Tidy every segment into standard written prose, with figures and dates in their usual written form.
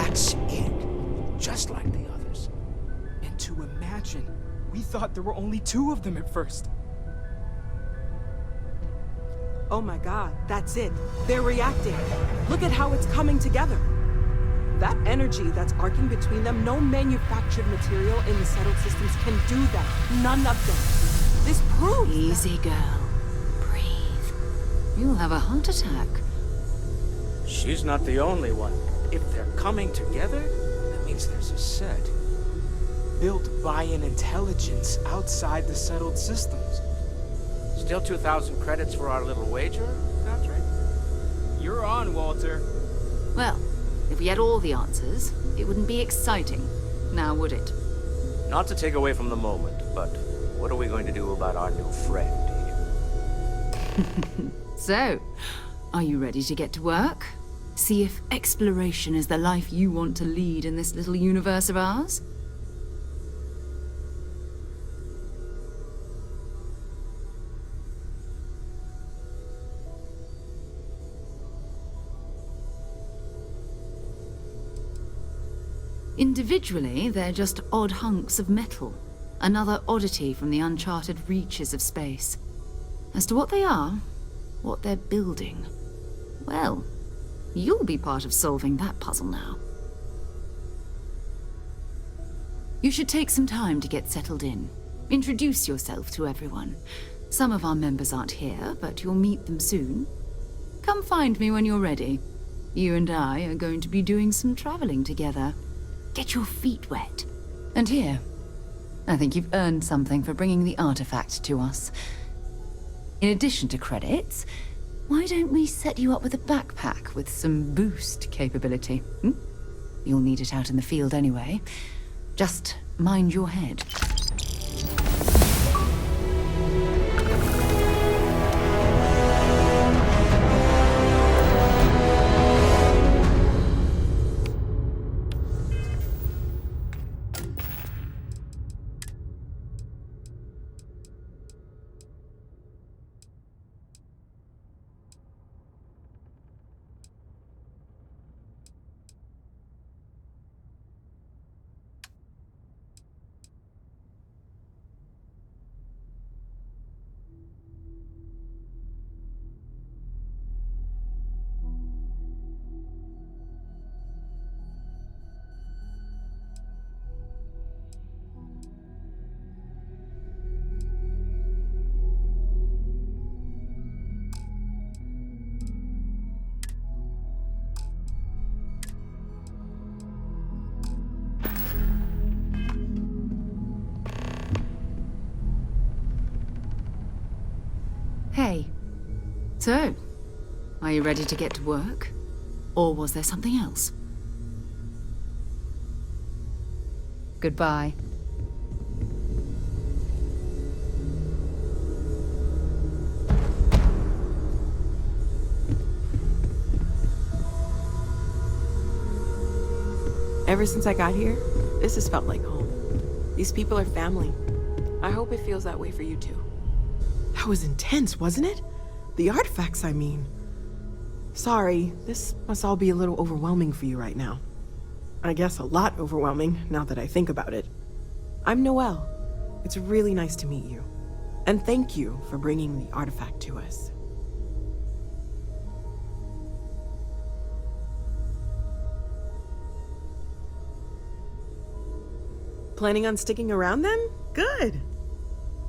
That's it. Just like the others. And to imagine, we thought there were only 2 of them at first. Oh my god, that's it. They're reacting. Look at how it's coming together. That energy that's arcing between them, no manufactured material in the settled systems can do that. None of them. This proves Easy, girl. Breathe. You'll have a heart attack. She's not the only one. If they're coming together, that means there's a set. Built by an intelligence outside the settled systems. Still 2,000 credits for our little wager, Patrick? You're on, Walter. Well, if we had all the answers, it wouldn't be exciting. Now, would it? Not to take away from the moment, but what are we going to do about our new friend here? So, are you ready to get to work? See if exploration is the life you want to lead in this little universe of ours? Individually, they're just odd hunks of metal. Another oddity from the uncharted reaches of space. As to what they are, what they're building, well, you'll be part of solving that puzzle now. You should take some time to get settled in. Introduce yourself to everyone. Some of our members aren't here, but you'll meet them soon. Come find me when you're ready. You and I are going to be doing some traveling together. Get your feet wet. And here, I think you've earned something for bringing the artifact to us. In addition to credits, why don't we set you up with a backpack with some boost capability? You'll need it out in the field anyway. Just mind your head. Hey. So, are you ready to get to work? Or was there something else? Goodbye. Ever since I got here, this has felt like home. These people are family. I hope it feels that way for you too. That was intense, wasn't it? The artifacts, I mean. Sorry, this must all be a little overwhelming for you right now. I guess a lot overwhelming, now that I think about it. I'm Noelle. It's really nice to meet you. And thank you for bringing the artifact to us. Planning on sticking around then? Good.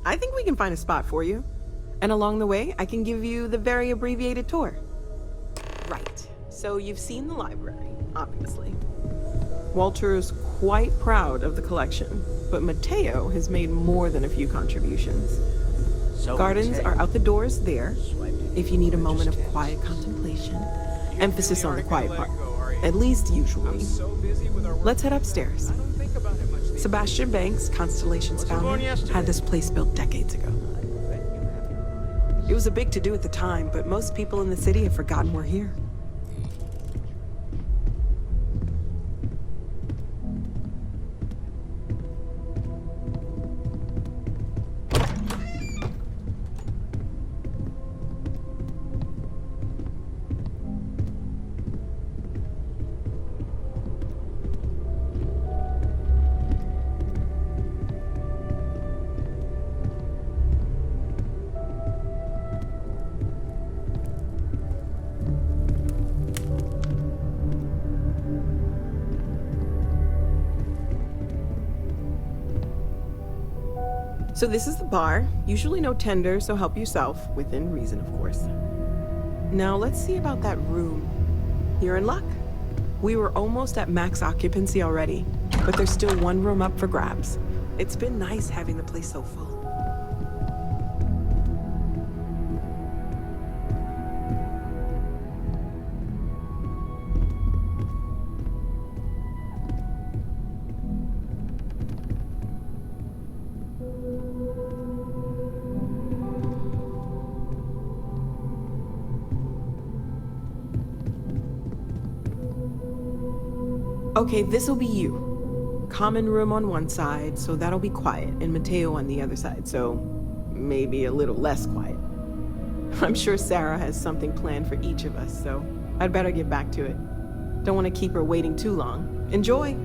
I think we can find a spot for you. And along the way, I can give you the very abbreviated tour. Right. So you've seen the library, obviously. Walter is quite proud of the collection, but Mateo has made more than a few contributions. So Gardens are out the doors there, if you need a moment of quiet contemplation. Emphasis on the quiet part, at least usually. Let's head upstairs. Sebastian Banks, Constellation's founder, had this place built decades ago. It was a big to-do at the time, but most people in the city have forgotten we're here. So this is the bar. Usually no tender, so help yourself, within reason, of course. Now let's see about that room. You're in luck. We were almost at max occupancy already, but there's still one room up for grabs. It's been nice having the place so full. Okay, this'll be you. Common room on one side, so that'll be quiet, and Mateo on the other side, so maybe a little less quiet. I'm sure Sarah has something planned for each of us, so I'd better get back to it. Don't want to keep her waiting too long. Enjoy!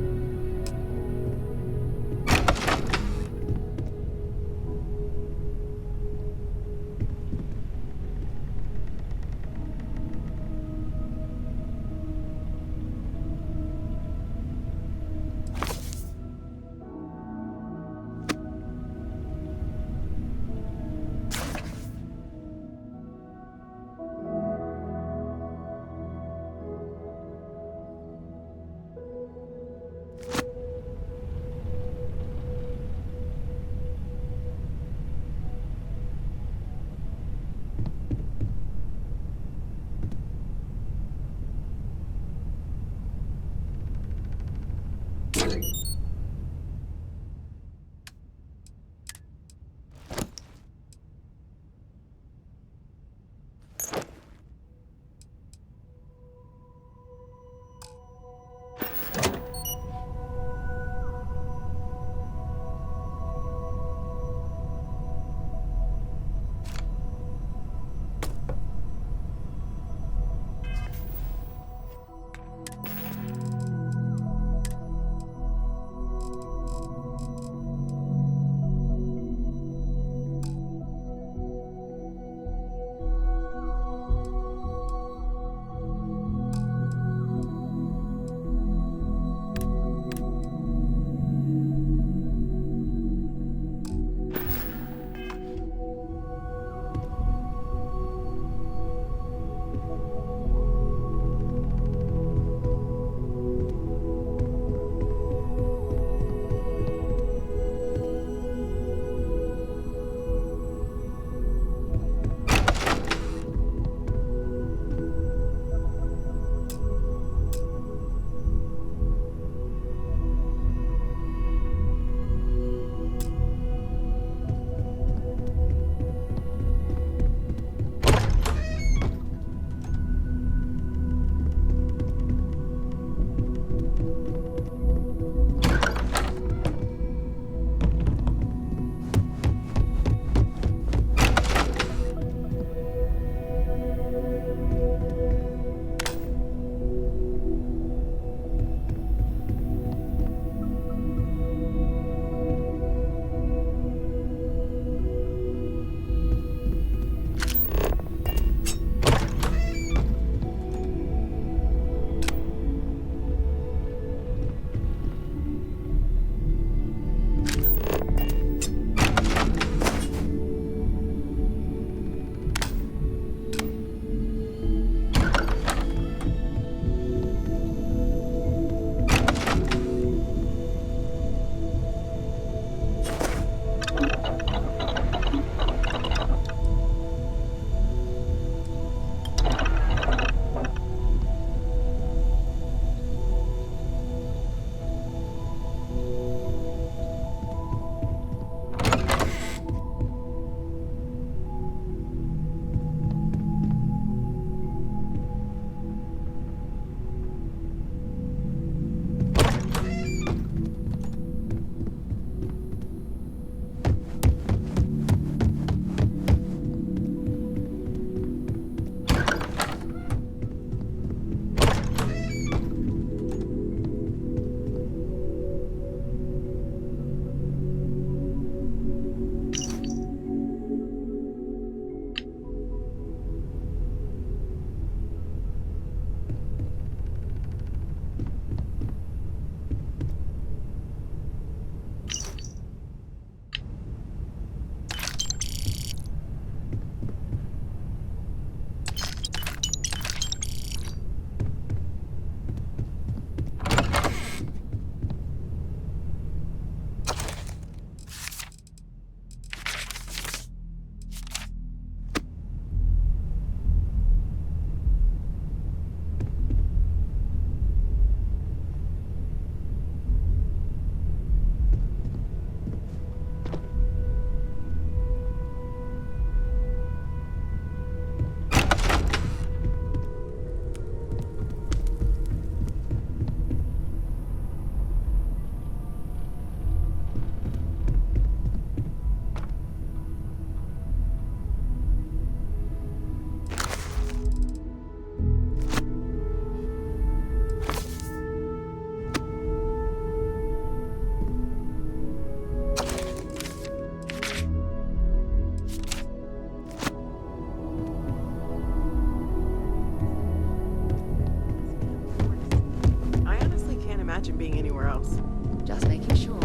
imagine being anywhere else. Just making sure.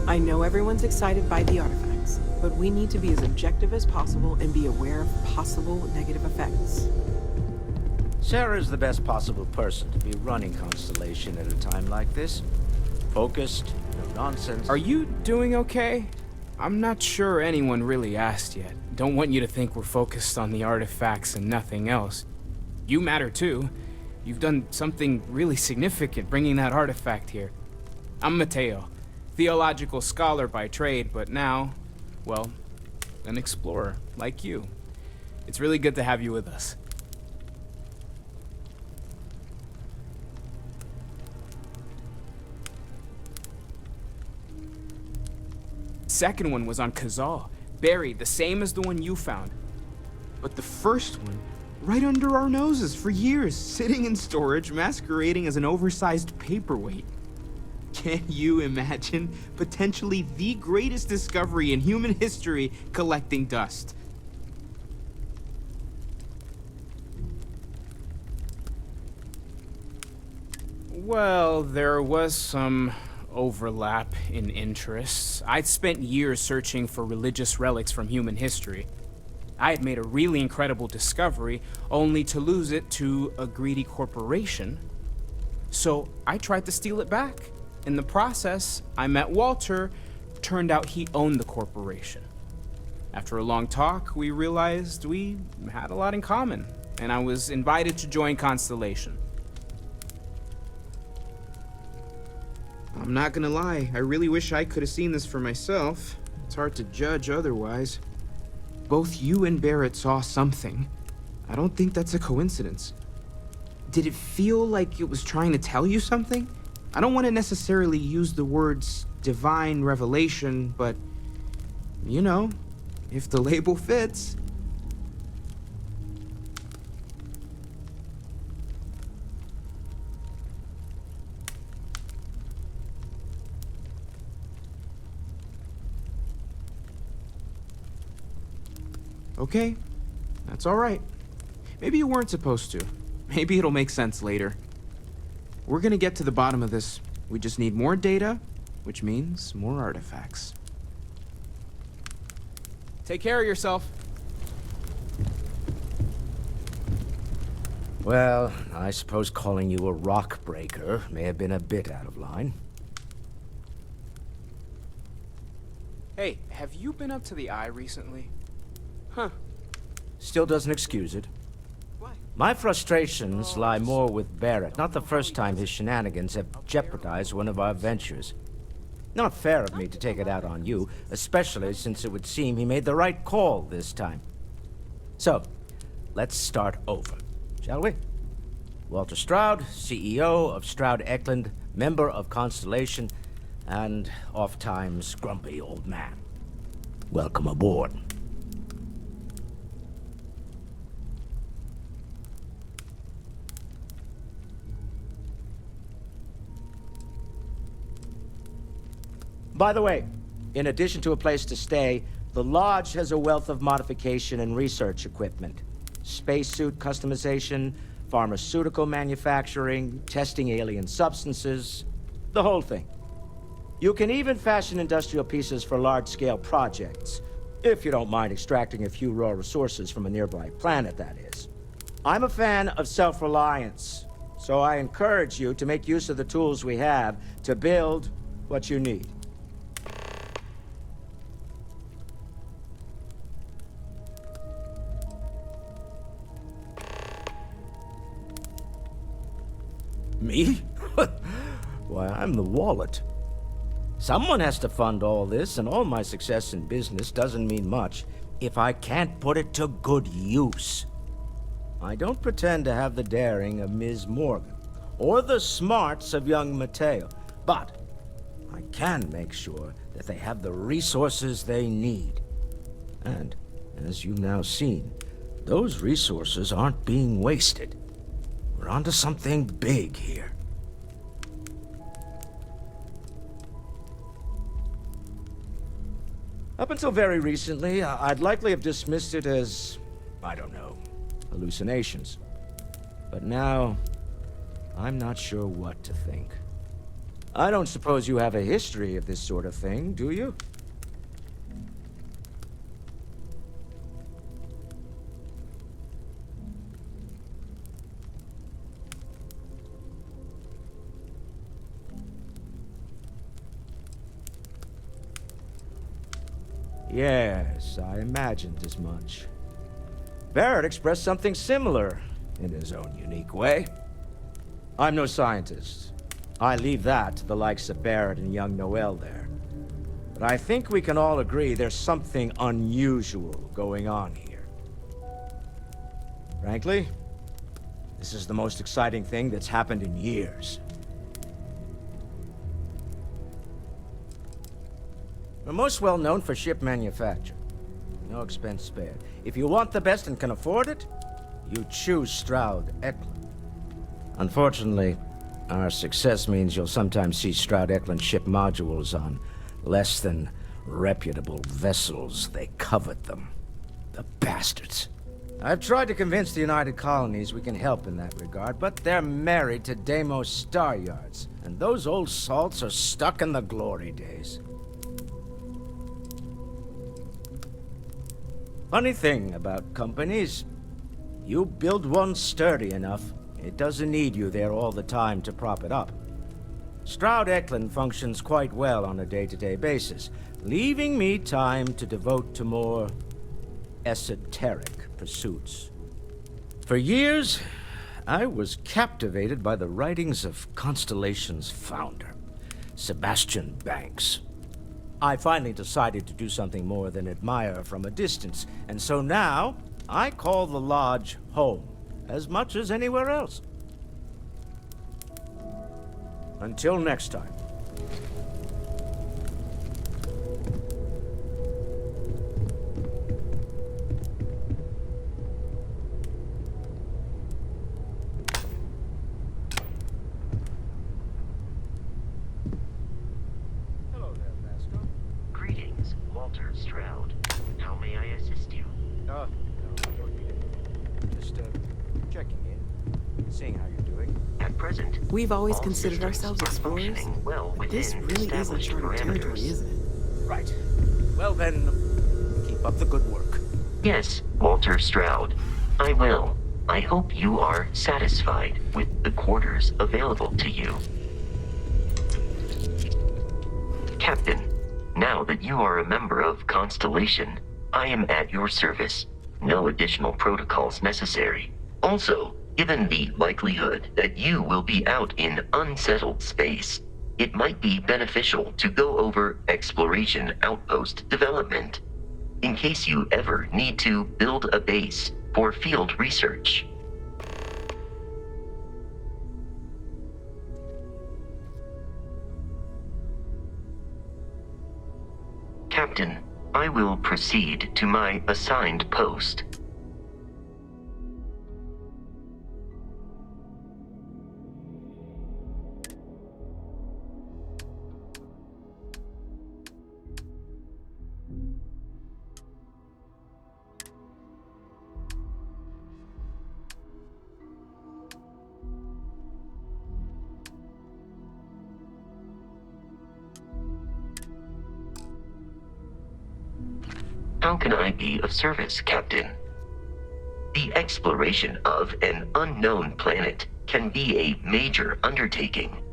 I know everyone's excited by the artifacts, but we need to be as objective as possible and be aware of possible negative effects. Sarah's the best possible person to be running Constellation at a time like this. Focused, no nonsense. Are you doing okay? I'm not sure anyone really asked yet. Don't want you to think we're focused on the artifacts and nothing else. You matter too. You've done something really significant bringing that artifact here. I'm Mateo, theological scholar by trade, but now, well, an explorer like you. It's really good to have you with us. Second one was on Kazal, buried, the same as the one you found. But the first one, right under our noses for years, sitting in storage, masquerading as an oversized paperweight. Can you imagine potentially the greatest discovery in human history collecting dust? Well, there was some overlap in interests. I'd spent years searching for religious relics from human history. I had made a really incredible discovery, only to lose it to a greedy corporation. So I tried to steal it back. In the process, I met Walter. Turned out he owned the corporation. After a long talk, we realized we had a lot in common, and I was invited to join Constellation. I'm not gonna lie, I really wish I could have seen this for myself. It's hard to judge otherwise. Both you and Barrett saw something. I don't think that's a coincidence. Did it feel like it was trying to tell you something? I don't want to necessarily use the words divine revelation, but, you know, if the label fits. Okay, that's all right. Maybe you weren't supposed to. Maybe it'll make sense later. We're gonna get to the bottom of this. We just need more data, which means more artifacts. Take care of yourself. Well, I suppose calling you a rock breaker may have been a bit out of line. Hey, have you been up to the Eye recently? Huh. Still doesn't excuse it. Why? My frustrations lie more with Barrett. Not the first time his shenanigans have jeopardized one of our ventures. Not fair of me to take it out on you, especially since it would seem he made the right call this time. So, let's start over, shall we? Walter Stroud, CEO of Stroud Eklund, member of Constellation, and oft-times grumpy old man. Welcome aboard. By the way, in addition to a place to stay, the Lodge has a wealth of modification and research equipment. Spacesuit customization, pharmaceutical manufacturing, testing alien substances, the whole thing. You can even fashion industrial pieces for large-scale projects, if you don't mind extracting a few raw resources from a nearby planet, that is. I'm a fan of self-reliance, so I encourage you to make use of the tools we have to build what you need. Me? Why, I'm the wallet. Someone has to fund all this, and all my success in business doesn't mean much if I can't put it to good use. I don't pretend to have the daring of Ms. Morgan, or the smarts of young Mateo, but I can make sure that they have the resources they need. And, as you've now seen, those resources aren't being wasted. We're onto something big here. Up until very recently, I'd likely have dismissed it as, I don't know, hallucinations. But now, I'm not sure what to think. I don't suppose you have a history of this sort of thing, do you? Yes, I imagined as much. Barrett expressed something similar, in his own unique way. I'm no scientist. I leave that to the likes of Barrett and young Noel there. But I think we can all agree there's something unusual going on here. Frankly, this is the most exciting thing that's happened in years. We're most well known for ship manufacture. No expense spared. If you want the best and can afford it, you choose Stroud-Eklund. Unfortunately, our success means you'll sometimes see Stroud-Eklund ship modules on less than reputable vessels. They covet them. The bastards. I've tried to convince the United Colonies we can help in that regard, but they're married to Deimos Star Yards, and those old salts are stuck in the glory days. Funny thing about companies, you build one sturdy enough, it doesn't need you there all the time to prop it up. Stroud-Eklund functions quite well on a day-to-day basis, leaving me time to devote to more esoteric pursuits. For years, I was captivated by the writings of Constellation's founder, Sebastian Banks. I finally decided to do something more than admire from a distance, and so now I call the Lodge home, as much as anywhere else. Until next time. Stroud. How may I assist you? No, I don't need it. Just, checking in, seeing how you're doing. At present, We've always all considered systems ourselves are explorers. functioning well But this within really is established uncharted territory, parameters. isn't it? Right. Well then, keep up the good work. Yes, Walter Stroud. I will. I hope you are satisfied with the quarters available to you. Captain, now that you are a member of Constellation, I am at your service. No additional protocols necessary. Also, given the likelihood that you will be out in unsettled space, it might be beneficial to go over exploration outpost development, in case you ever need to build a base for field research. Captain, I will proceed to my assigned post. How can I be of service, Captain? The exploration of an unknown planet can be a major undertaking.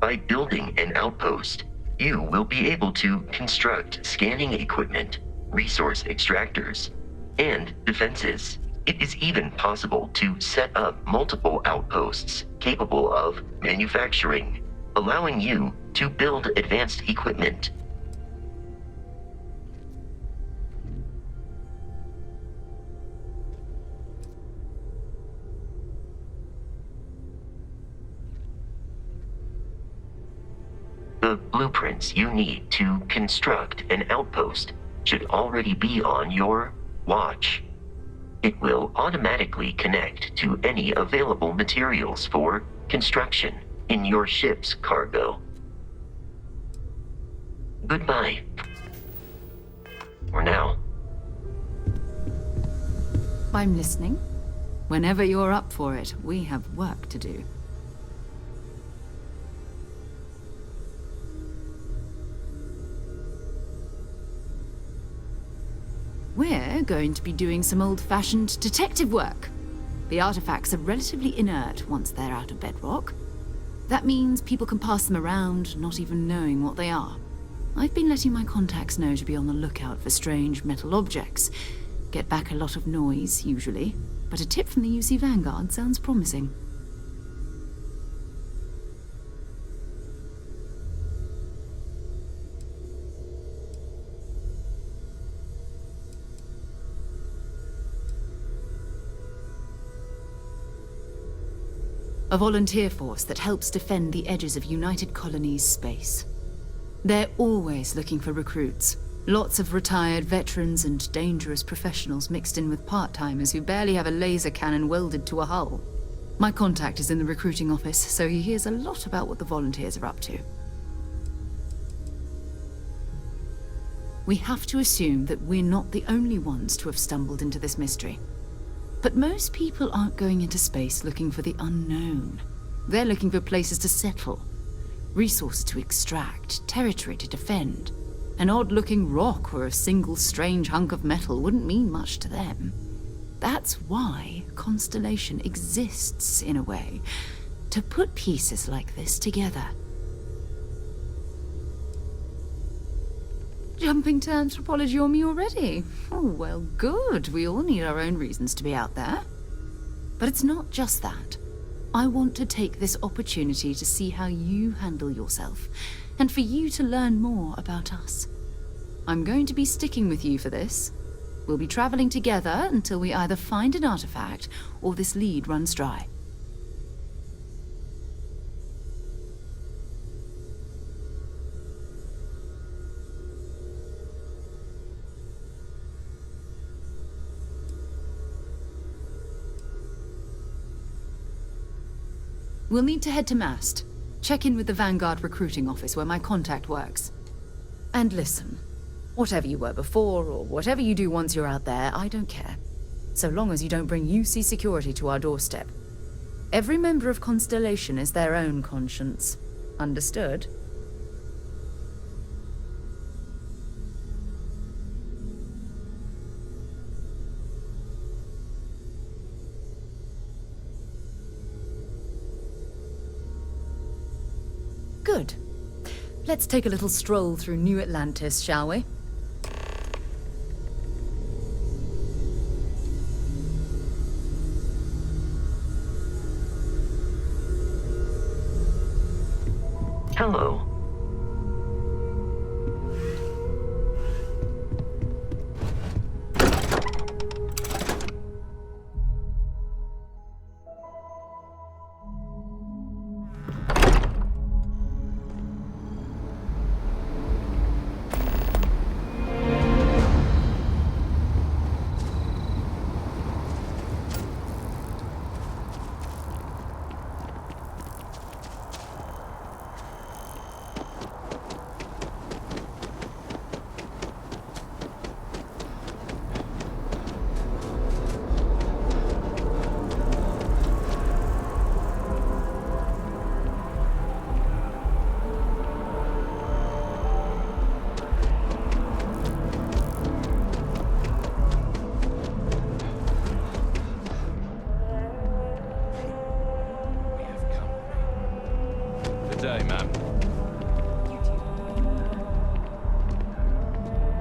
By building an outpost, you will be able to construct scanning equipment, resource extractors, and defenses. It is even possible to set up multiple outposts capable of manufacturing, allowing you to build advanced equipment. The blueprints you need to construct an outpost should already be on your watch. It will automatically connect to any available materials for construction in your ship's cargo. Goodbye. For now. I'm listening. Whenever you're up for it, we have work to do. We're going to be doing some old-fashioned detective work. The artifacts are relatively inert once they're out of bedrock. That means people can pass them around, not even knowing what they are. I've been letting my contacts know to be on the lookout for strange metal objects. Get back a lot of noise, usually, but a tip from the UC Vanguard sounds promising. A volunteer force that helps defend the edges of United Colonies space. They're always looking for recruits. Lots of retired veterans and dangerous professionals mixed in with part-timers who barely have a laser cannon welded to a hull. My contact is in the recruiting office, so he hears a lot about what the volunteers are up to. We have to assume that we're not the only ones to have stumbled into this mystery. But most people aren't going into space looking for the unknown. They're looking for places to settle, resources to extract, territory to defend. An odd-looking rock or a single strange hunk of metal wouldn't mean much to them. That's why Constellation exists, in a way, to put pieces like this together. Jumping to anthropology on me already? Oh, well, good. We all need our own reasons to be out there. But it's not just that. I want to take this opportunity to see how you handle yourself, and for you to learn more about us. I'm going to be sticking with you for this. We'll be traveling together until we either find an artifact or this lead runs dry. We'll need to head to Mast. Check in with the Vanguard recruiting office where my contact works. And listen, whatever you were before, or whatever you do once you're out there, I don't care. So long as you don't bring UC security to our doorstep. Every member of Constellation is their own conscience. Understood? Good. Let's take a little stroll through New Atlantis, shall we? Hello.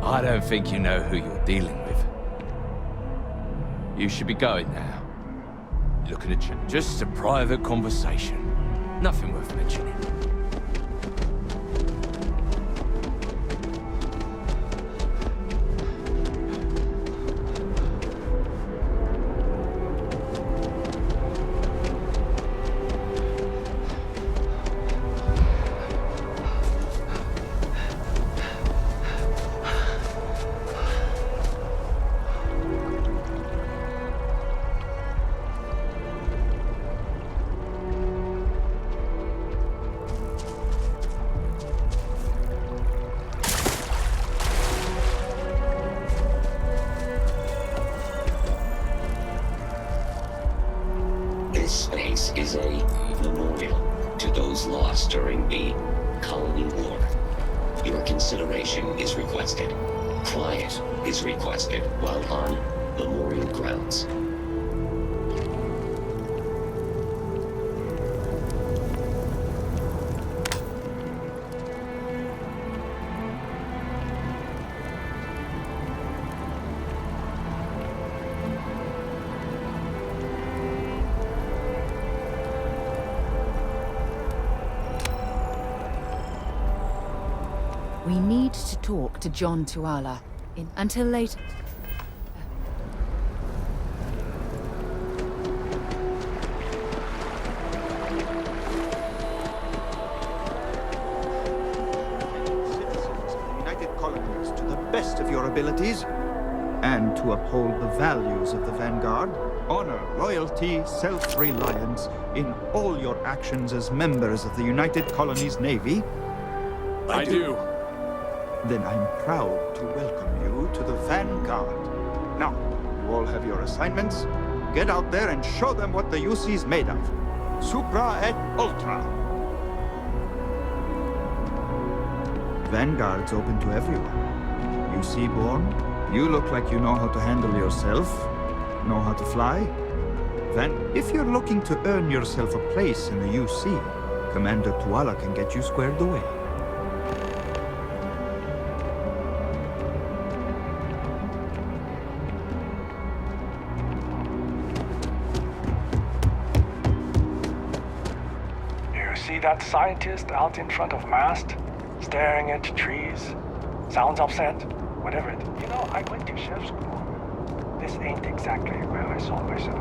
I don't think you know who you're dealing with. You should be going now. Looking at you. Just a private conversation. Nothing worth mentioning. This space is a memorial to those lost during the Colony War. Your consideration is requested. Quiet is requested while on memorial grounds. We need to talk to John Tuala. Until later. Citizens of the United Colonies to the best of your abilities, and to uphold the values of the Vanguard, honor, loyalty, self-reliance in all your actions as members of the United Colonies Navy. I do. Then I'm proud to welcome you to the Vanguard. Now, you all have your assignments. Get out there and show them what the UC's made of. Supra et Ultra. Vanguard's open to everyone. UC born, you look like you know how to handle yourself, know how to fly. Then, if you're looking to earn yourself a place in the UC, Commander Tuala can get you squared away. See that scientist out in front of mast, staring at trees? Sounds upset? Whatever it. You know, I went to chef school. This ain't exactly where I saw myself.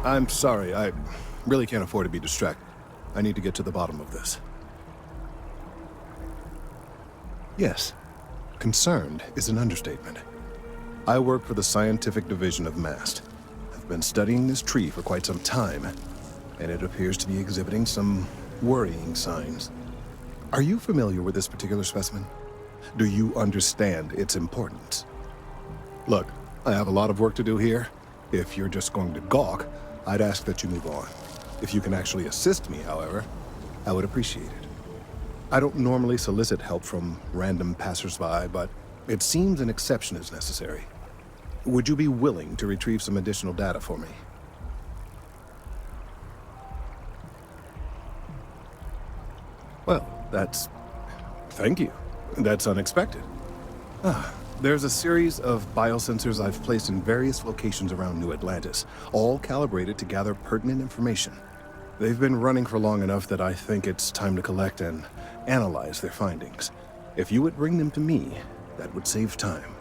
I'm sorry, I really can't afford to be distracted. I need to get to the bottom of this. Yes, concerned is an understatement. I work for the scientific division of MAST. I've been studying this tree for quite some time, and it appears to be exhibiting some worrying signs. Are you familiar with this particular specimen? Do you understand its importance? Look, I have a lot of work to do here. If you're just going to gawk, I'd ask that you move on. If you can actually assist me, however, I would appreciate it. I don't normally solicit help from random passersby, but it seems an exception is necessary. Would you be willing to retrieve some additional data for me? Well, thank you. That's unexpected. There's a series of biosensors I've placed in various locations around New Atlantis, all calibrated to gather pertinent information. They've been running for long enough that I think it's time to collect and analyze their findings. If you would bring them to me, That would save time.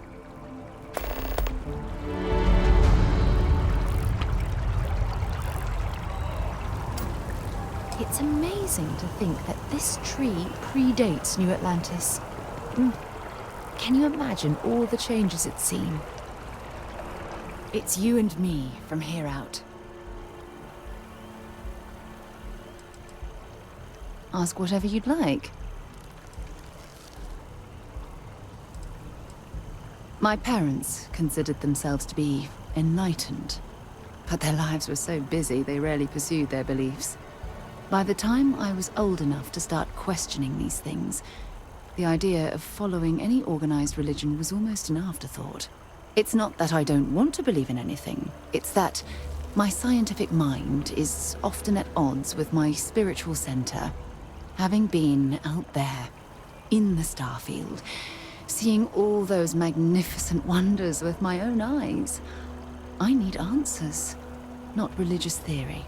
It's amazing to think that this tree predates New Atlantis. Can you imagine all the changes it's seen? It's you and me from here out. Ask whatever you'd like. My parents considered themselves to be enlightened, but their lives were so busy they rarely pursued their beliefs. By the time I was old enough to start questioning these things, the idea of following any organized religion was almost an afterthought. It's not that I don't want to believe in anything, it's that my scientific mind is often at odds with my spiritual center. Having been out there, in the Starfield, seeing all those magnificent wonders with my own eyes, I need answers, not religious theory.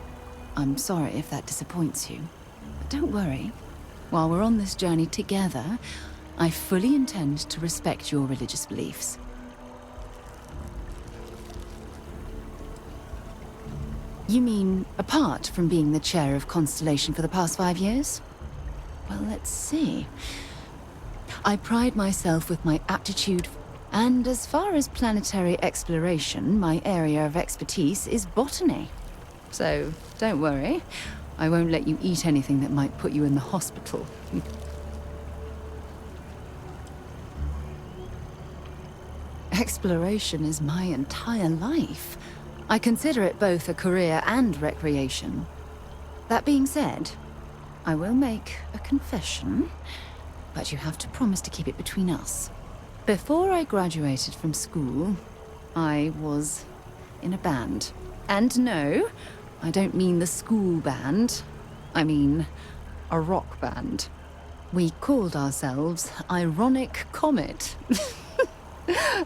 I'm sorry if that disappoints you, but don't worry. While we're on this journey together, I fully intend to respect your religious beliefs. You mean, apart from being the chair of Constellation for the past 5 years? Well, let's see. I pride myself with my aptitude, and as far as planetary exploration, my area of expertise is botany. So, don't worry. I won't let you eat anything that might put you in the hospital. Exploration is my entire life. I consider it both a career and recreation. That being said, I will make a confession, but you have to promise to keep it between us. Before I graduated from school, I was in a band. And no, I don't mean the school band. I mean a rock band. We called ourselves Ironic Comet.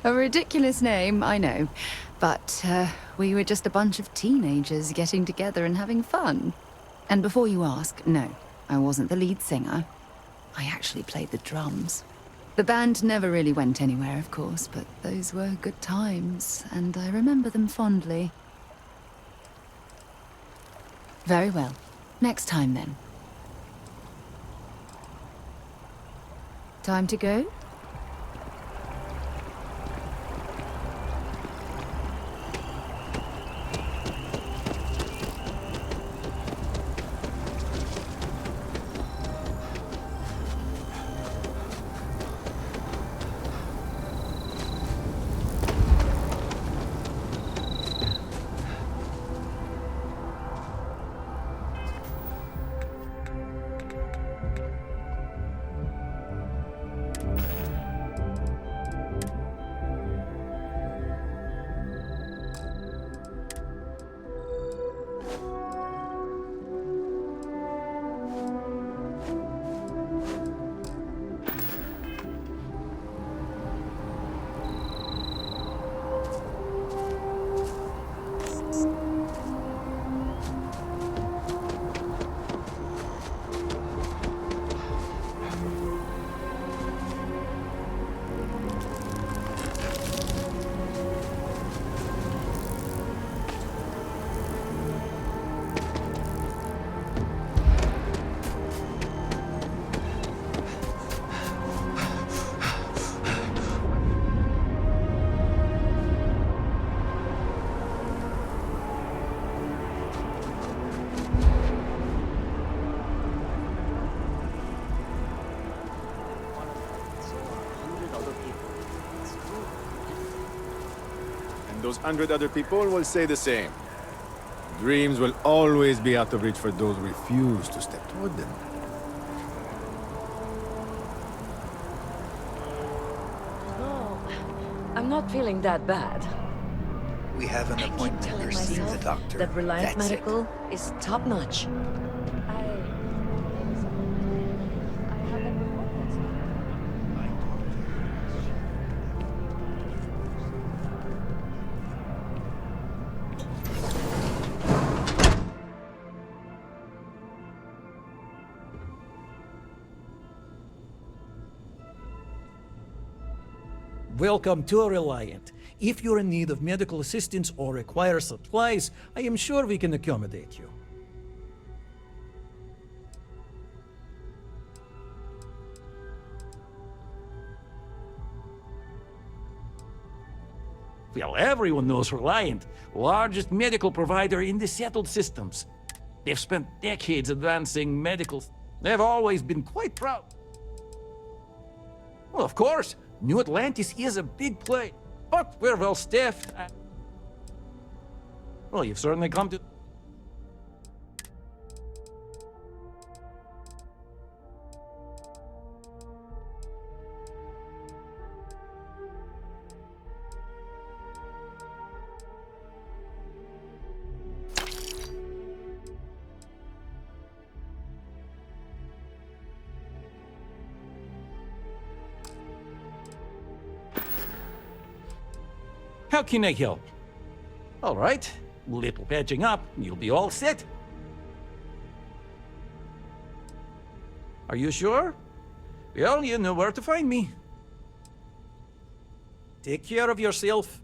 A ridiculous name, I know. But we were just a bunch of teenagers getting together and having fun. And before you ask, no, I wasn't the lead singer. I actually played the drums. The band never really went anywhere, of course, but those were good times, and I remember them fondly. Very well. Next time, then. Time to go? Those 100 other people will say the same. Dreams will always be out of reach for those who refuse to step toward them. No, I'm not feeling that bad. We have an appointment. You're seeing the doctor. That Reliant That's Medical is top-notch. Welcome to Reliant. If you're in need of medical assistance or require supplies, I am sure we can accommodate you. Well, everyone knows Reliant, largest medical provider in the settled systems. They've spent decades advancing medical. They've always been quite proud. Well, of course, New Atlantis is a big place, but we're well staffed. Well, you've certainly come to... How can I help? All right, little patching up, you'll be all set. Are you sure? Well, you know where to find me. Take care of yourself.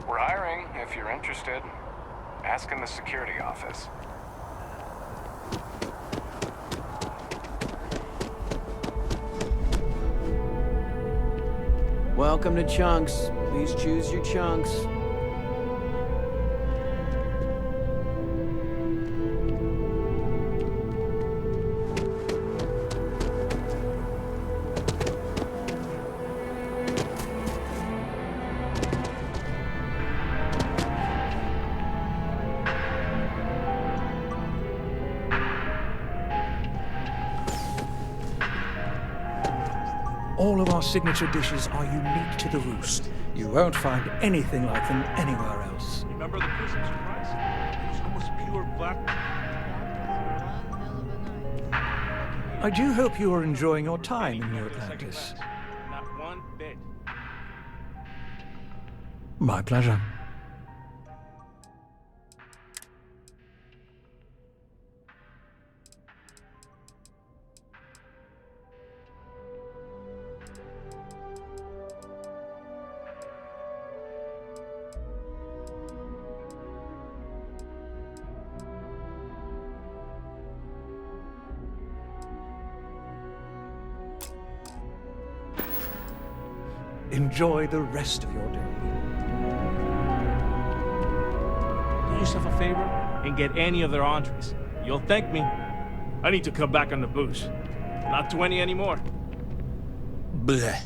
We're hiring, if you're interested. Ask in the security office. Welcome to Chunks. Please choose your chunks. All of our signature dishes are unique to the Roost. You won't find anything like them anywhere else. Remember the Christmas surprise? It was almost pure black. I do hope you are enjoying your time in New Atlantis. Not one bit. My pleasure. Enjoy the rest of your day. Do yourself a favor and get any of their entrees. You'll thank me. I need to cut back on the booze. Not 20 anymore. Bleh.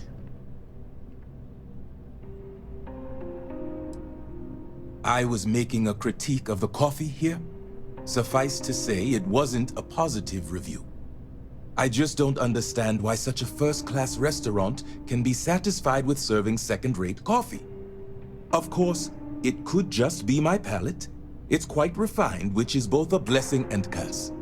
I was making a critique of the coffee here. Suffice to say, it wasn't a positive review. I just don't understand why such a first-class restaurant can be satisfied with serving second-rate coffee. Of course, It could just be my palate. It's quite refined, which is both a blessing and curse.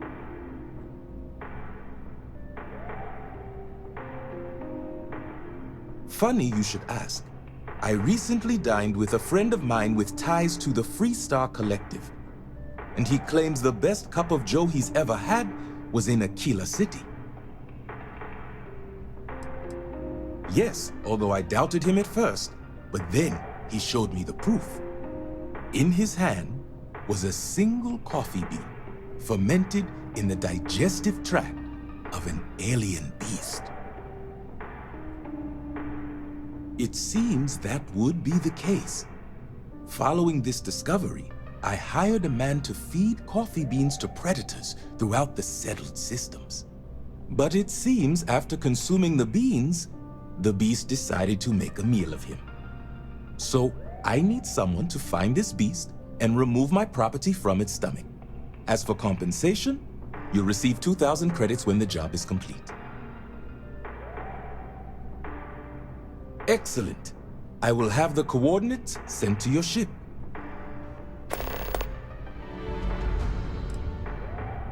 Funny you should ask. I recently dined with a friend of mine with ties to the Freestar Collective, and he claims the best cup of joe he's ever had was in Aquila City. Yes, although I doubted him at first, but then he showed me the proof. In his hand was a single coffee bean, fermented in the digestive tract of an alien beast. It seems that would be the case. Following this discovery, I hired a man to feed coffee beans to predators throughout the settled systems. But it seems after consuming the beans, the beast decided to make a meal of him. So I need someone to find this beast and remove my property from its stomach. As for compensation, you'll receive 2,000 credits when the job is complete. Excellent. I will have the coordinates sent to your ship.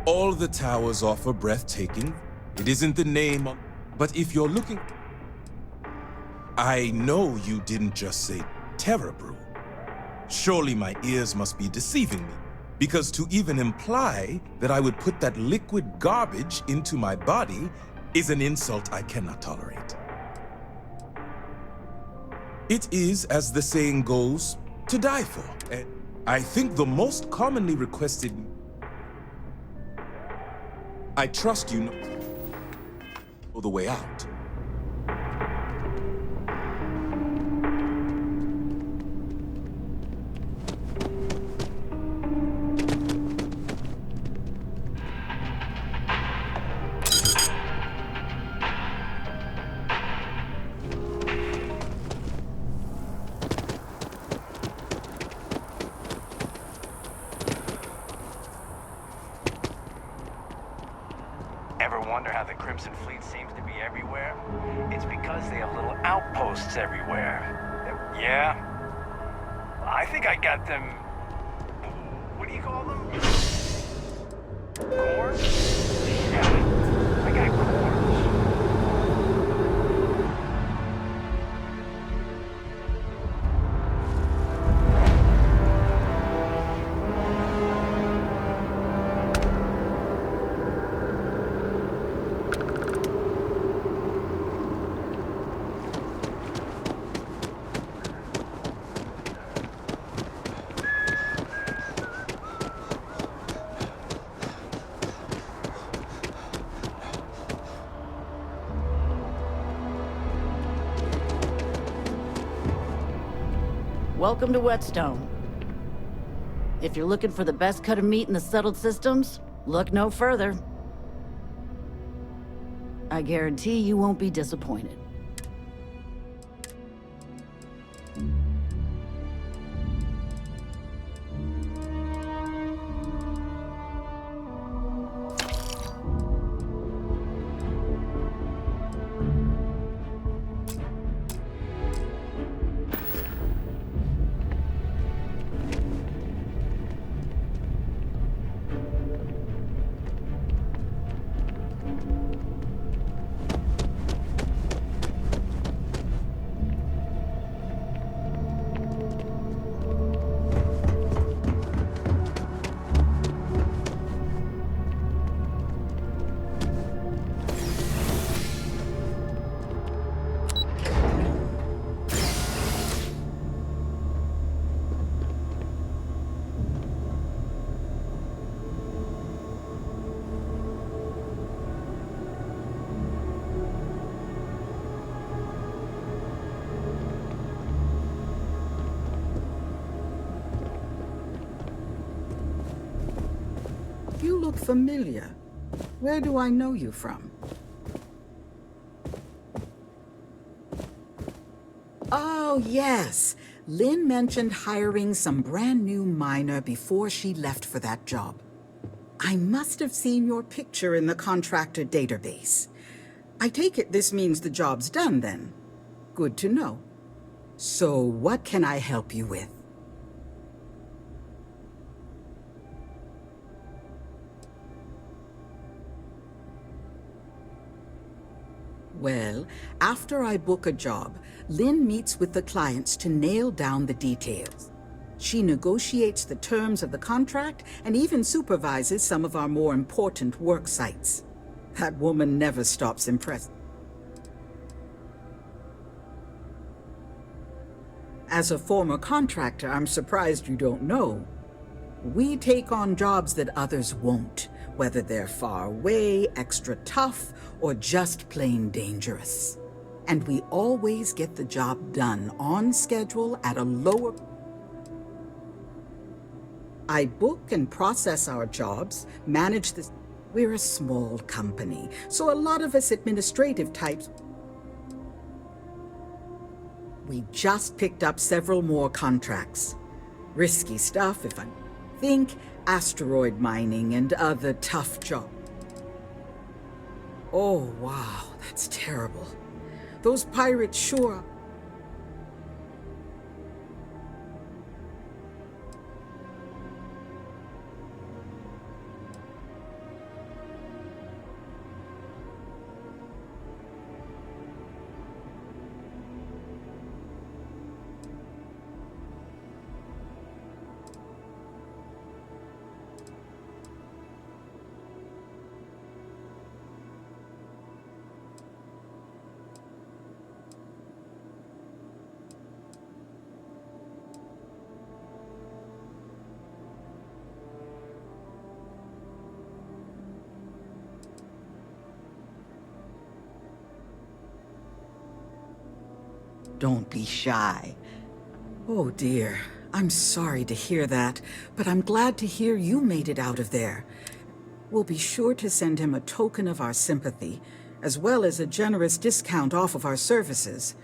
All the towers offer breathtaking. It isn't the name, but if you're looking... I know you didn't just say Terra Brew. Surely my ears must be deceiving me, because to even imply that I would put that liquid garbage into my body is an insult I cannot tolerate. It is, as the saying goes, to die for. And I think the most commonly requested... I trust you know the way out. Ever wonder how the Crimson Fleet seems to be everywhere? It's because they have little outposts everywhere. Yeah? I think I got them... What do you call them? Corn? Yeah, I got corn. Welcome to Whetstone. If you're looking for the best cut of meat in the settled systems, look no further. I guarantee you won't be disappointed. You look familiar. Where do I know you from? Oh, yes. Lynn mentioned hiring some brand new miner before she left for that job. I must have seen your picture in the contractor database. I take it this means the job's done then. Good to know. So what can I help you with? Well, after I book a job, Lynn meets with the clients to nail down the details. She negotiates the terms of the contract and even supervises some of our more important work sites. That woman never stops impressing. As a former contractor, I'm surprised you don't know. We take on jobs that others won't, whether they're far away, extra tough, or just plain dangerous. And we always get the job done on schedule at a lower... I book and process our jobs, manage the... We're a small company, so a lot of us administrative types... We just picked up several more contracts. Risky stuff, if I think, asteroid mining and other tough jobs. Oh, wow, that's terrible. Those pirates sure... Don't be shy. Oh dear, I'm sorry to hear that, but I'm glad to hear you made it out of there. We'll be sure to send him a token of our sympathy, as well as a generous discount off of our services.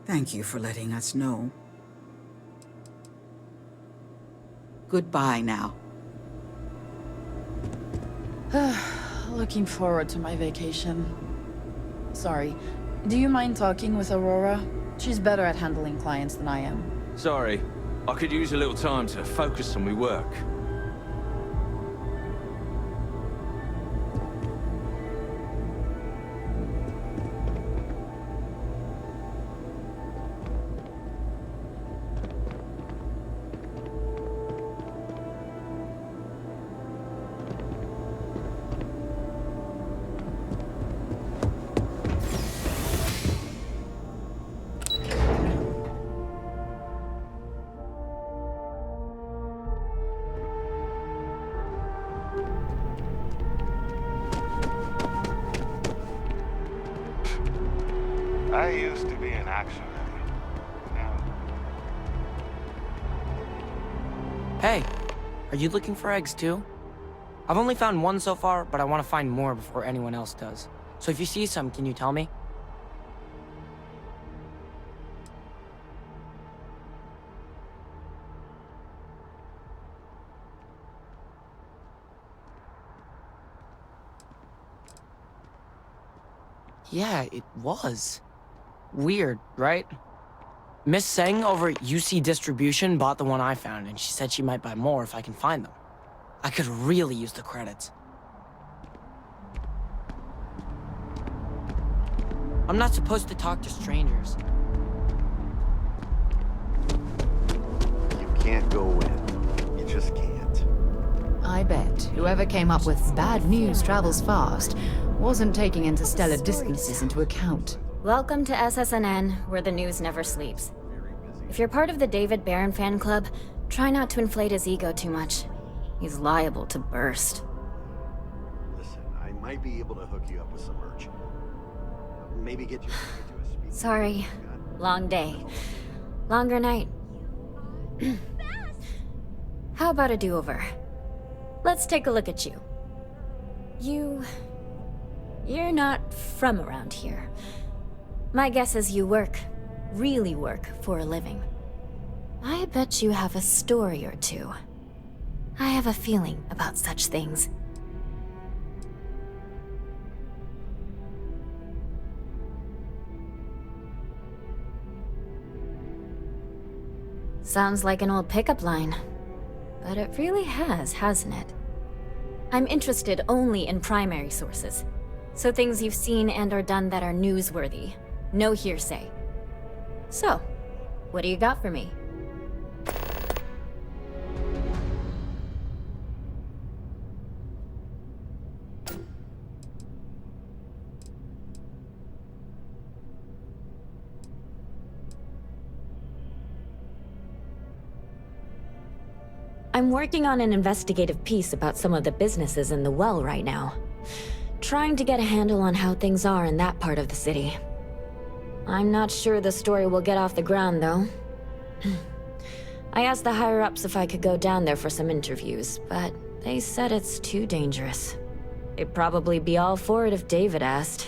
Thank you for letting us know. Goodbye now. Looking forward to my vacation. Sorry, do you mind talking with Aurora? She's better at handling clients than I am. Sorry, I could use a little time to focus on my work. I used to be an action man. Hey, are you looking for eggs too? I've only found one so far, but I want to find more before anyone else does. So if you see some, can you tell me? Yeah, it was. Weird, right? Miss Seng over at UC Distribution bought the one I found, and she said she might buy more if I can find them. I could really use the credits. I'm not supposed to talk to strangers. You can't go in. You just can't. I bet whoever came up with bad news travels fast wasn't taking interstellar distances into account. Welcome to SSNN, where the news never sleeps. If you're part of the David Barron fan club, try not to inflate his ego too much. He's liable to burst. Listen, I might be able to hook you up with some merch. Maybe get you to a speaker. Sorry. Long day. Longer night. How about a do-over? Let's take a look at you. You're not from around here. My guess is you really work for a living. I bet you have a story or two. I have a feeling about such things. Sounds like an old pickup line. But it really has, hasn't it? I'm interested only in primary sources. So things you've seen and or done that are newsworthy. No hearsay. So, what do you got for me? I'm working on an investigative piece about some of the businesses in the well right now. Trying to get a handle on how things are in that part of the city. I'm not sure the story will get off the ground, though. I asked the higher-ups if I could go down there for some interviews, but they said it's too dangerous. They'd probably be all for it if David asked.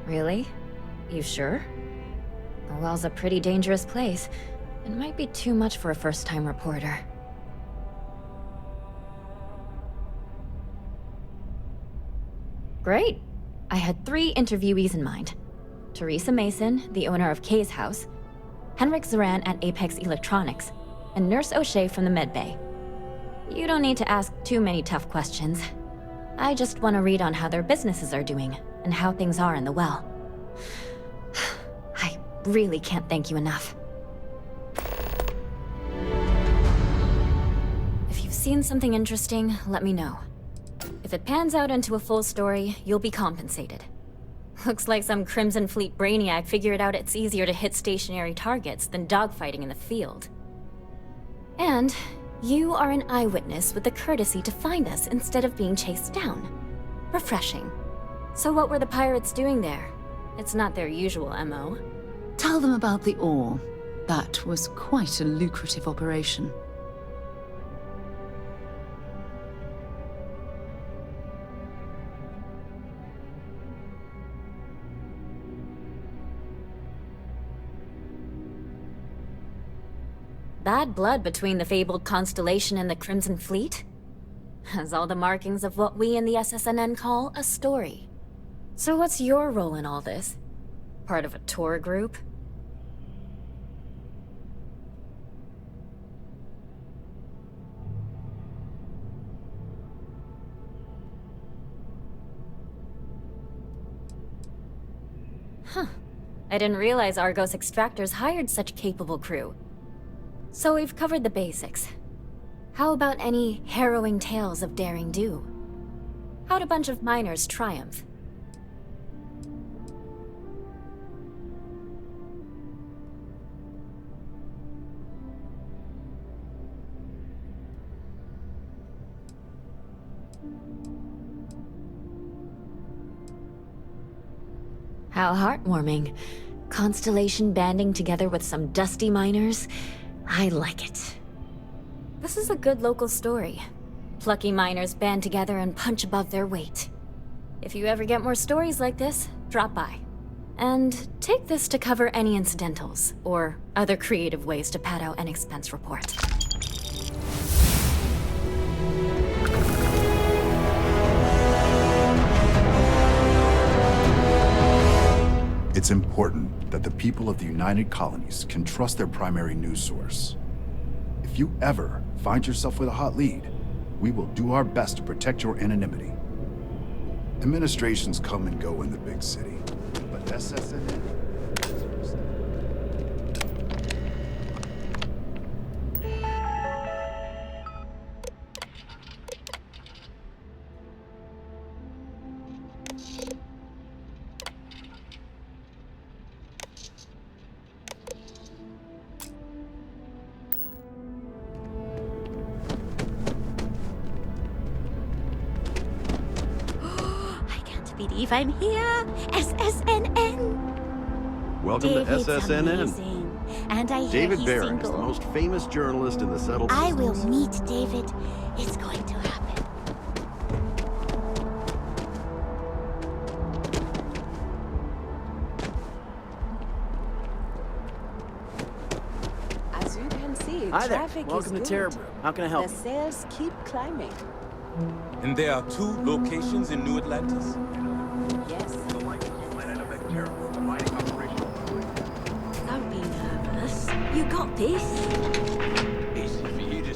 Really? You sure? The well's a pretty dangerous place. It might be too much for a first-time reporter. Great. I had 3 interviewees in mind. Teresa Mason, the owner of Kay's house, Henrik Zaran at Apex Electronics, and Nurse O'Shea from the medbay. You don't need to ask too many tough questions. I just want to read on how their businesses are doing, and how things are in the well. I really can't thank you enough. If you've seen something interesting, let me know. If it pans out into a full story, you'll be compensated. Looks like some Crimson Fleet brainiac figured out it's easier to hit stationary targets than dogfighting in the field. And you are an eyewitness with the courtesy to find us instead of being chased down. Refreshing. So what were the pirates doing there? It's not their usual MO. Tell them about the ore. That was quite a lucrative operation. Bad blood between the fabled Constellation and the Crimson Fleet? Has all the markings of what we in the SSNN call a story. So what's your role in all this? Part of a tour group? Huh. I didn't realize Argos Extractors hired such capable crew. So we've covered the basics. How about any harrowing tales of daring do? How'd a bunch of miners triumph? How heartwarming. Constellation banding together with some dusty miners. I like it. This is a good local story. Plucky miners band together and punch above their weight. If you ever get more stories like this, drop by. And take this to cover any incidentals, or other creative ways to pad out an expense report. It's important that the people of the United Colonies can trust their primary news source. If you ever find yourself with a hot lead, we will do our best to protect your anonymity. Administrations come and go in the big city, but SSNN... believe I'm here. SSNN. Welcome David's to SSNN. Amazing. And I hear David he's Barron single. is the most famous journalist in the settled I will systems. meet David. It's going to happen. As you can see, Hi there. traffic Welcome to is Terror good. Brew. How can I help The you? sales keep climbing. And there are 2 locations in New Atlantis? Yes. Don't be nervous. You got this. Easy for you to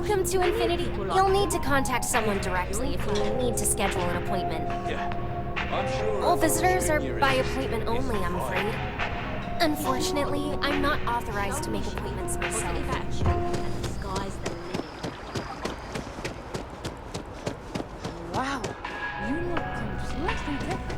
Welcome to Infinity. You'll need to contact someone directly if you need to schedule an appointment. Yeah. I'm sure. All visitors are by appointment only, I'm afraid. Unfortunately, I'm not authorized to make appointments myself. Wow, you look completely different.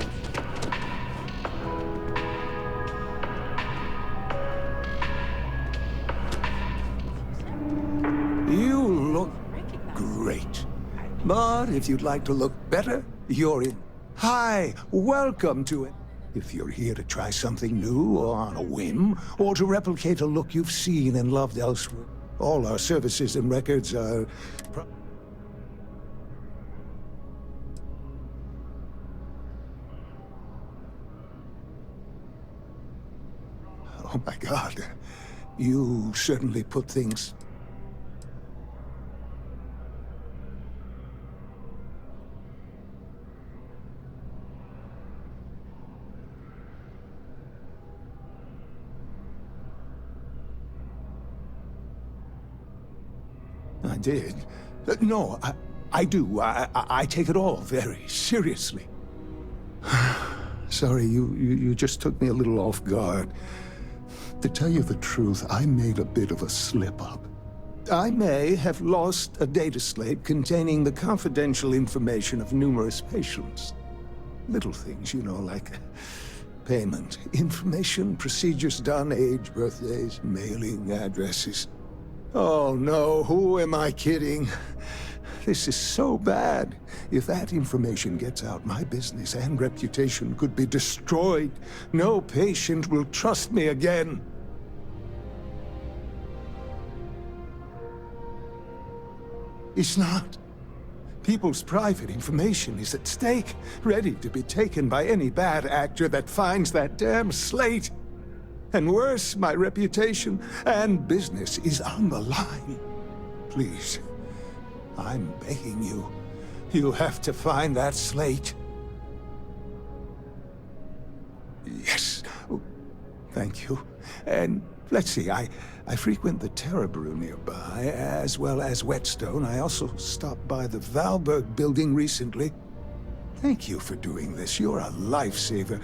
You look great. But if you'd like to look better, you're in. Hi, welcome to it. If you're here to try something new or on a whim, or to replicate a look you've seen and loved elsewhere, all our services and records are... Oh my God. You certainly put things... I did. No, I do. I take it all very seriously. Sorry, you just took me a little off guard. To tell you the truth, I made a bit of a slip-up. I may have lost a data slate containing the confidential information of numerous patients. Little things, you know, like payment, information, procedures done, age, birthdays, mailing addresses. Oh no, who am I kidding? This is so bad. If that information gets out, my business and reputation could be destroyed. No patient will trust me again. It's not. People's private information is at stake, ready to be taken by any bad actor that finds that damn slate. And worse, my reputation and business is on the line. Please, I'm begging you. You have to find that slate. Yes. Oh, thank you. And let's see, I frequent the Terra Brew nearby, as well as Whetstone. I also stopped by the Valberg building recently. Thank you for doing this. You're a lifesaver.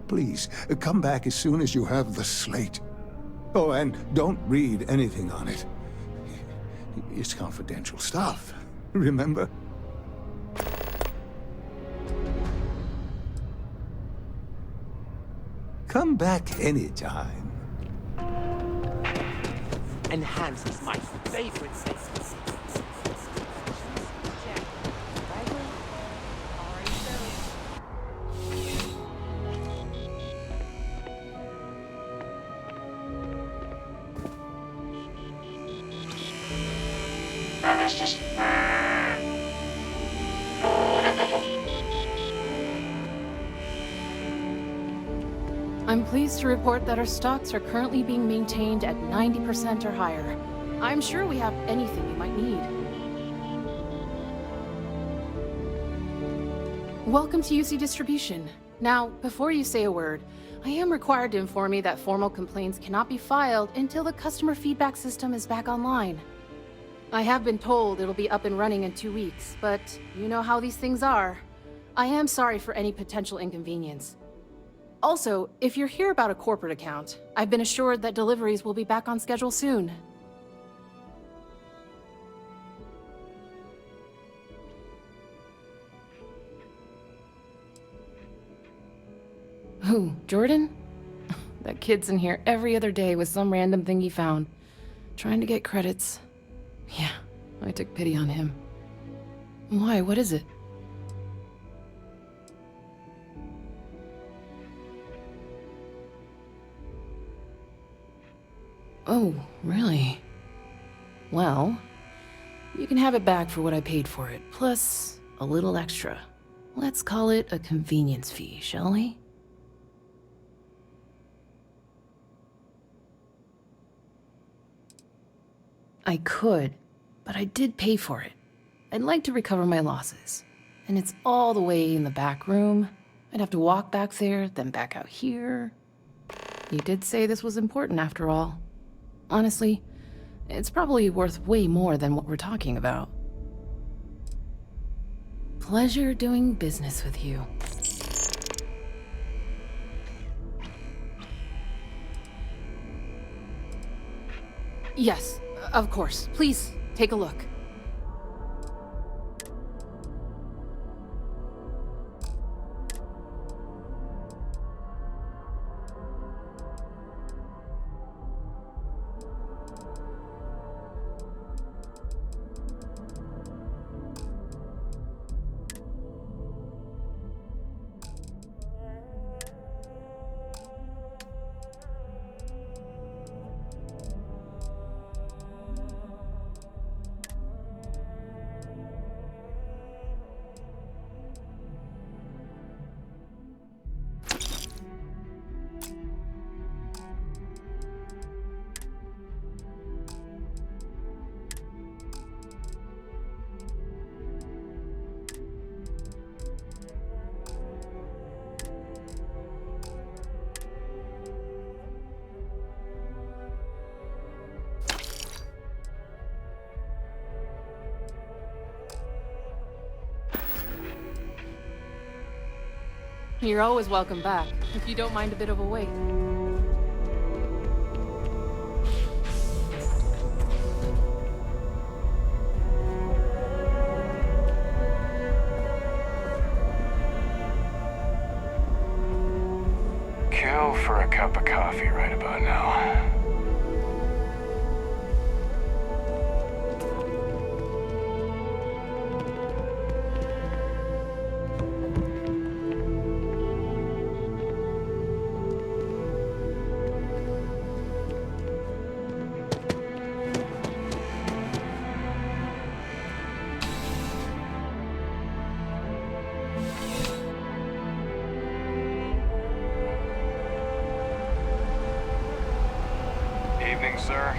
Please, come back as soon as you have the slate. Oh, and don't read anything on it. It's confidential stuff, remember? Come back anytime. Enhanced is my favorite thing. I'm pleased to report that our stocks are currently being maintained at 90% or higher. I'm sure we have anything you might need. Welcome to UC Distribution. Now, before you say a word, I am required to inform you that formal complaints cannot be filed until the customer feedback system is back online. I have been told it'll be up and running in 2 weeks, but you know how these things are. I am sorry for any potential inconvenience. Also, if you're here about a corporate account, I've been assured that deliveries will be back on schedule soon. Who, Jordan? That kid's in here every other day with some random thing he found, trying to get credits. Yeah, I took pity on him. Why, what is it? Oh, really? Well, you can have it back for what I paid for it, plus a little extra. Let's call it a convenience fee, shall we? I could, but I did pay for it. I'd like to recover my losses. And it's all the way in the back room. I'd have to walk back there, then back out here. You did say this was important after all. Honestly, It's probably worth way more than what we're talking about. Pleasure doing business with you. Yes, of course. Please, take a look. You're always welcome back, if you don't mind a bit of a wait. Kill for a cup of coffee right about now. Evening, sir.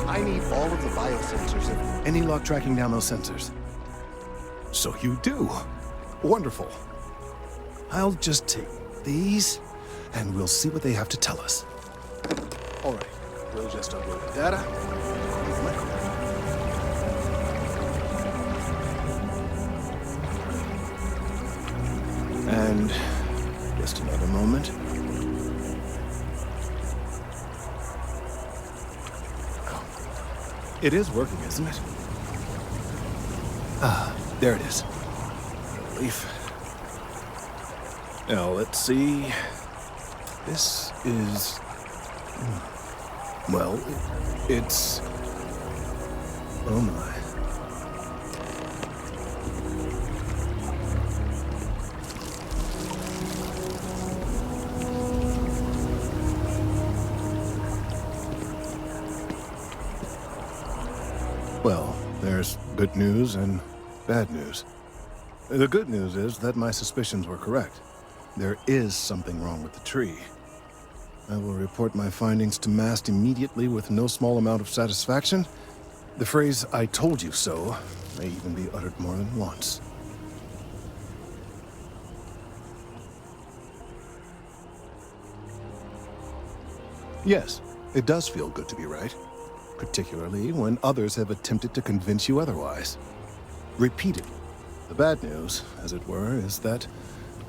I need all of the biosensors of any luck tracking down those sensors. So you do. Wonderful. I'll just take these, and we'll see what they have to tell us. All right, we'll just upload the data. And just another moment. It is working, isn't it? Ah, there it is. Relief. Now, let's see. This is... well, it's... oh my. Well, there's good news and bad news. The good news is that my suspicions were correct. There is something wrong with the tree. I will report my findings to Mast immediately with no small amount of satisfaction. The phrase, "I told you so," may even be uttered more than once. Yes, it does feel good to be right. Particularly when others have attempted to convince you otherwise. Repeatedly. The bad news, as it were, is that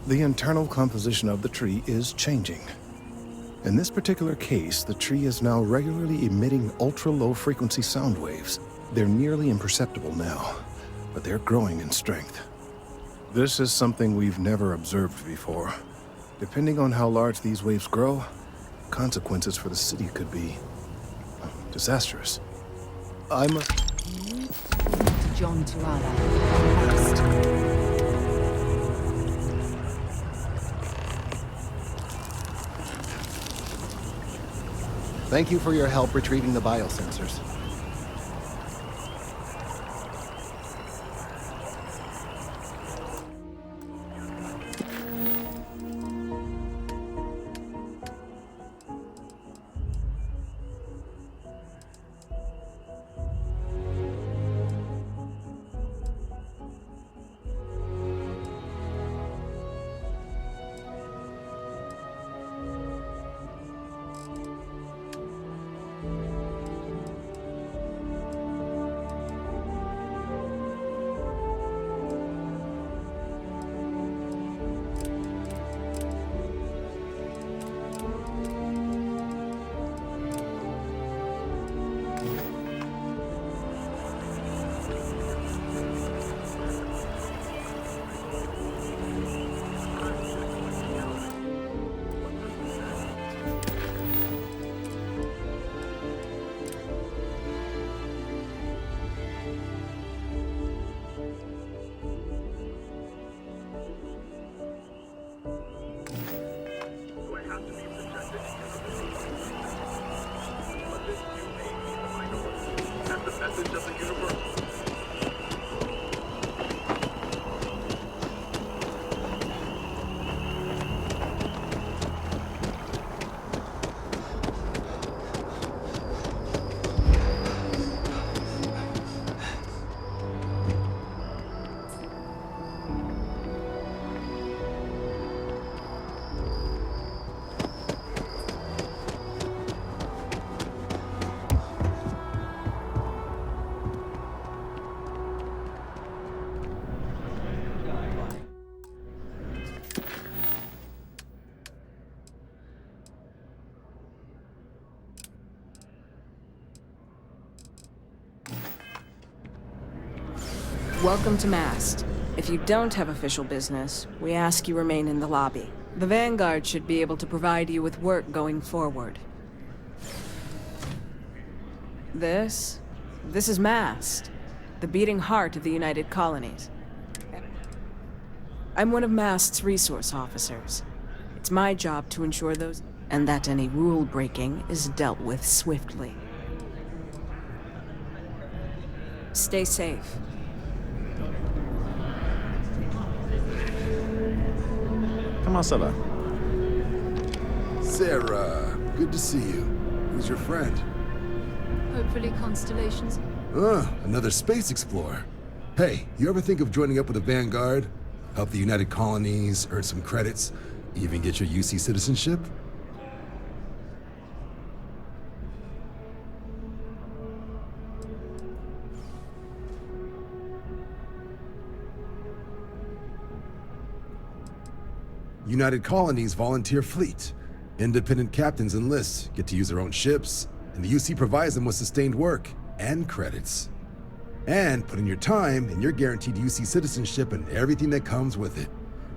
the internal composition of the tree is changing. In this particular case, the tree is now regularly emitting ultra-low frequency sound waves. They're nearly imperceptible now, but they're growing in strength. This is something we've never observed before. Depending on how large these waves grow, consequences for the city could be disastrous. I'm... John to our left. Thank you for your help retrieving the biosensors. Welcome to Mast. If you don't have official business, we ask you remain in the lobby. The Vanguard should be able to provide you with work going forward. This is Mast, the beating heart of the United Colonies. I'm one of Mast's resource officers. It's my job to ensure those, and that any rule breaking is dealt with swiftly. Stay safe. Comment ça va? Sarah, good to see you. Who's your friend? Hopefully constellations. Another space explorer. Hey, you ever think of joining up with the Vanguard? Help the United Colonies, earn some credits, even get your UC citizenship? United Colonies volunteer fleet. Independent captains enlist, get to use their own ships, and the UC provides them with sustained work and credits. And put in your time, and you're guaranteed UC citizenship and everything that comes with it.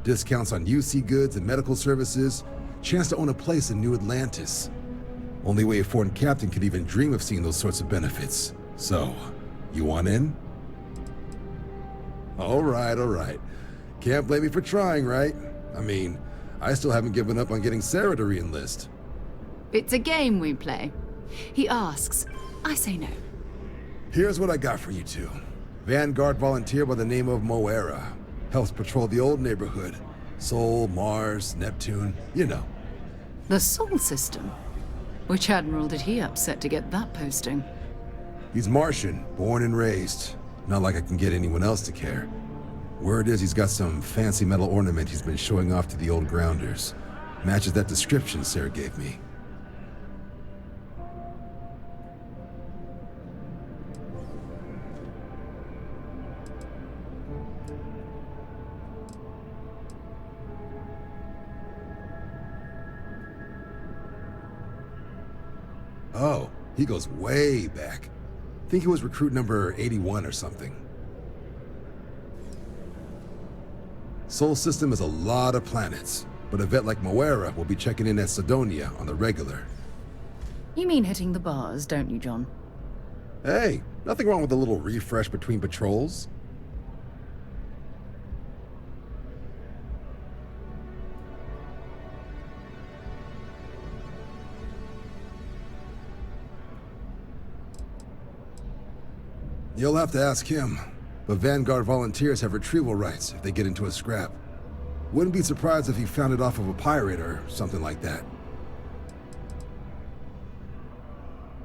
Discounts on UC goods and medical services, chance to own a place in New Atlantis. Only way a foreign captain could even dream of seeing those sorts of benefits. So, you want in? All right. Can't blame me for trying, right? I mean, I still haven't given up on getting Sarah to re-enlist. It's a game we play. He asks, I say no. Here's what I got for you two. Vanguard volunteer by the name of Moera. Helps patrol the old neighborhood. Sol, Mars, Neptune, you know. The Sol system? Which admiral did he upset to get that posting? He's Martian, born and raised. Not like I can get anyone else to care. Word is he's got some fancy metal ornament he's been showing off to the old grounders. Matches that description Sarah gave me. Oh, he goes way back. Think he was recruit number 81 or something. Sol system is a lot of planets, but a vet like Moera will be checking in at Sidonia on the regular. You mean hitting the bars, don't you, John? Hey, Nothing wrong with a little refresh between patrols. You'll have to ask him, but Vanguard volunteers have retrieval rights if they get into a scrap. Wouldn't be surprised if he found it off of a pirate or something like that.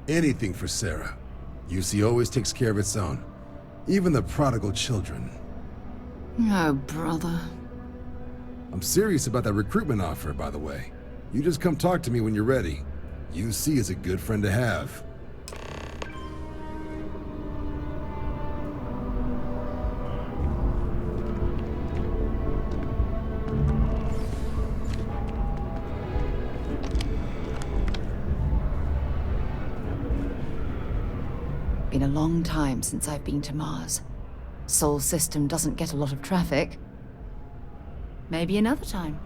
Anything for Sarah. UC always takes care of its own. Even the prodigal children. Oh, brother. I'm serious about that recruitment offer, by the way. You just come talk to me when you're ready. UC is a good friend to have. Been a long time since I've been to Mars. Sol system doesn't get a lot of traffic. Maybe another time.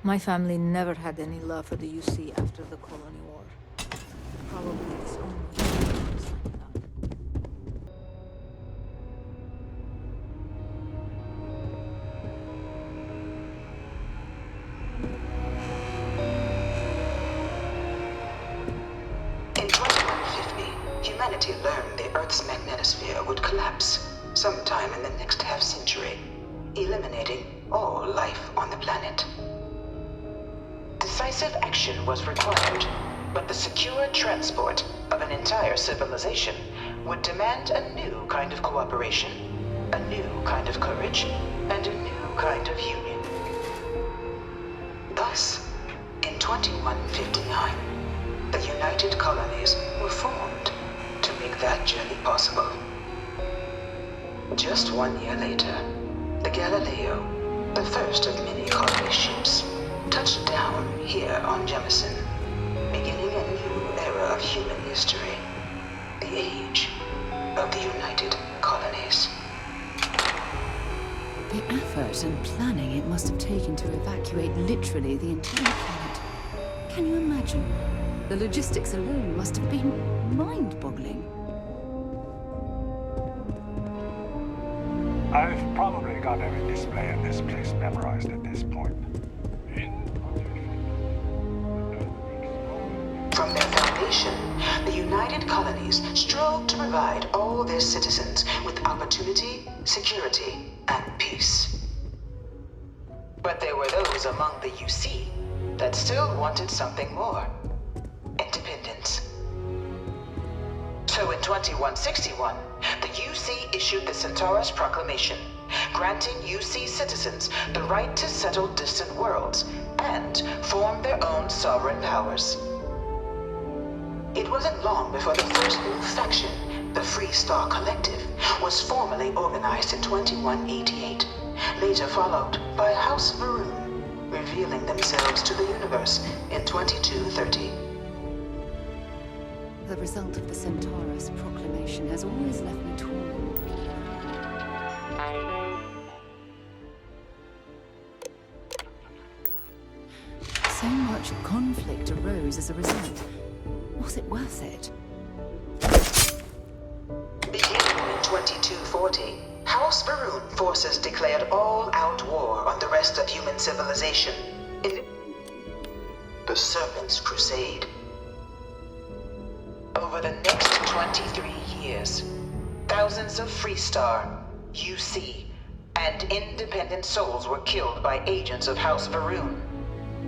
My family never had any love for the UC after the Colony War. Probably its only. In 2150, humanity learned the Earth's magnetosphere would collapse sometime in the next half-century, eliminating all life on the planet. Decisive action was required, but the secure transport of an entire civilization would demand a new kind of cooperation, a new kind of courage, and a new kind of union. Thus, in 2159, the United Colonies were formed to make that journey possible. Just 1 year later, the Galileo, the first of many colony ships, touched down here on Jemison, beginning a new era of human history, the age of the United Colonies. The effort and planning it must have taken to evacuate literally the entire planet. Can you imagine? The logistics alone must have been mind-boggling. I've probably got every display in this place memorized at this point. From their foundation, the United Colonies strove to provide all their citizens with opportunity, security, and peace. But there were those among the UC that still wanted something more: independence. So in 2161, the UC issued the Centaurus Proclamation, granting UC citizens the right to settle distant worlds and form their own sovereign powers. It wasn't long before the first new faction, the Free Star Collective, was formally organized in 2188, later followed by House Varun, revealing themselves to the universe in 2230. The result of the Centaurus Proclamation has always left me torn. So much conflict arose as a result. Was it worth it? Beginning in 2240, House Varun forces declared all-out war on the rest of human civilization in the Serpent's Crusade. Over the next 23 years, thousands of Freestar, UC, and independent souls were killed by agents of House Va'ruun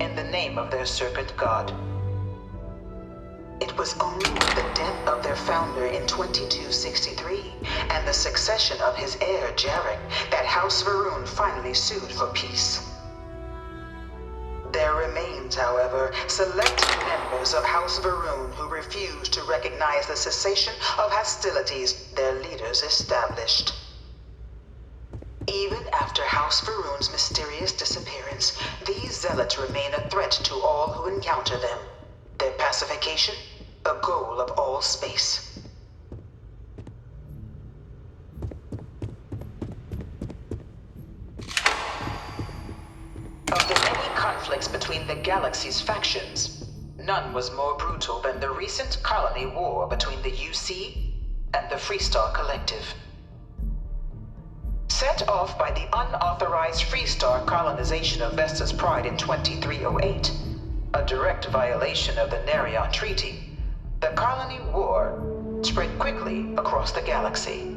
in the name of their serpent god. It was only with the death of their founder in 2263 and the succession of his heir, Jarek, that House Va'ruun finally sued for peace. There remains, however, select members of House Va'ruun who refuse to recognize the cessation of hostilities their leaders established. Even after House Va'ruun's mysterious disappearance, these zealots remain a threat to all who encounter them. Their pacification, a goal of all space. Of the many conflicts between the galaxy's factions, none was more brutal than the recent colony war between the UC and the Freestar Collective. Set off by the unauthorized Freestar colonization of Vesta's Pride in 2308, a direct violation of the Nerion Treaty, the colony war spread quickly across the galaxy.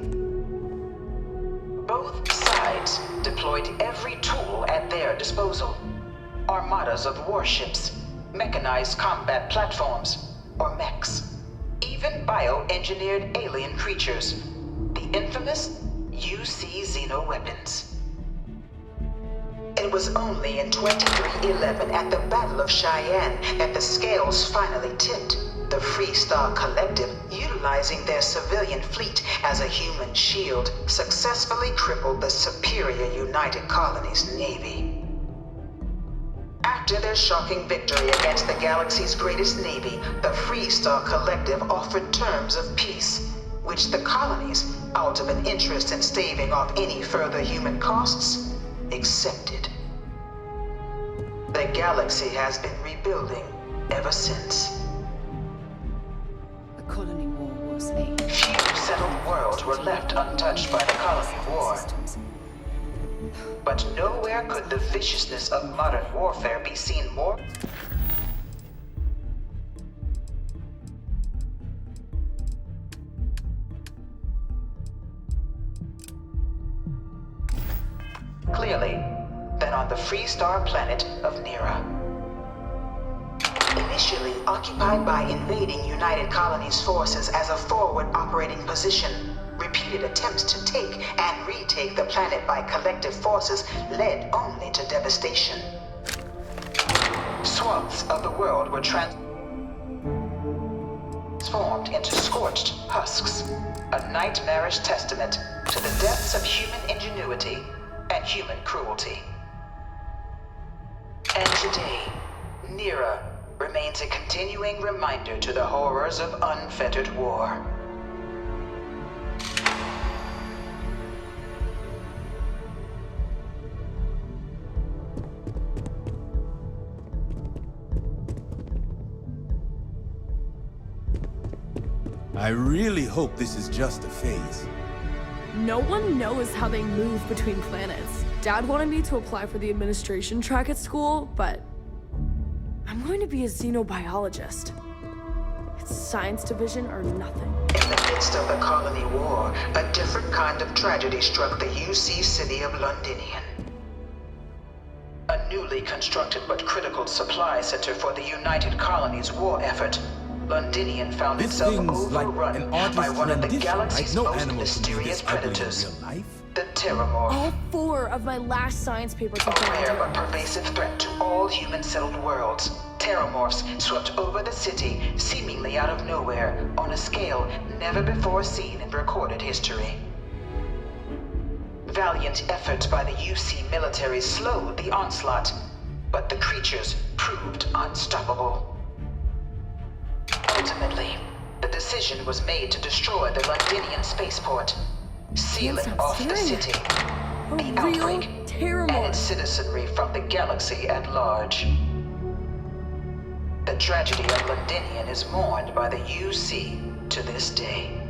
Both sides deployed every tool at their disposal. Armadas of warships, mechanized combat platforms, or mechs, even bioengineered alien creatures, the infamous UC xenoweapons. It was only in 2311 at the Battle of Cheyenne that the scales finally tipped. The Freestar Collective, utilizing their civilian fleet as a human shield, successfully crippled the superior United Colonies Navy. After their shocking victory against the galaxy's greatest navy, the Freestar Collective offered terms of peace, which the colonies, out of an interest in staving off any further human costs, accepted. The galaxy has been rebuilding ever since. The colony war was a... Few settled worlds were left untouched by the colony war. But nowhere could the viciousness of modern warfare be seen more. Clearly, than on the Freestar planet of Nera. Initially occupied by invading United Colonies forces as a forward operating position, repeated attempts to take and retake the planet by collective forces led only to devastation. Swaths of the world were transformed into scorched husks, a nightmarish testament to the depths of human ingenuity and human cruelty. And today, Nera remains a continuing reminder to the horrors of unfettered war. I really hope this is just a phase. No one knows how they move between planets. Dad wanted me to apply for the administration track at school, but I'm going to be a xenobiologist. It's science division or nothing. In the midst of the colony war, a different kind of tragedy struck the UC city of Londinian. A newly constructed but critical supply center for the United Colonies war effort, Londinian found itself overrun by one of the galaxy's most mysterious predators, the Terramorph. All 4 of my last science papers are a rare but pervasive threat to all human-settled worlds. Terramorphs swept over the city, seemingly out of nowhere, on a scale never before seen in recorded history. Valiant efforts by the UC military slowed the onslaught, but the creatures proved unstoppable. Ultimately, the decision was made to destroy the Londinian spaceport, sealing off the city, the outbreak, and its citizenry from the galaxy at large. The tragedy of Londinian is mourned by the UC to this day.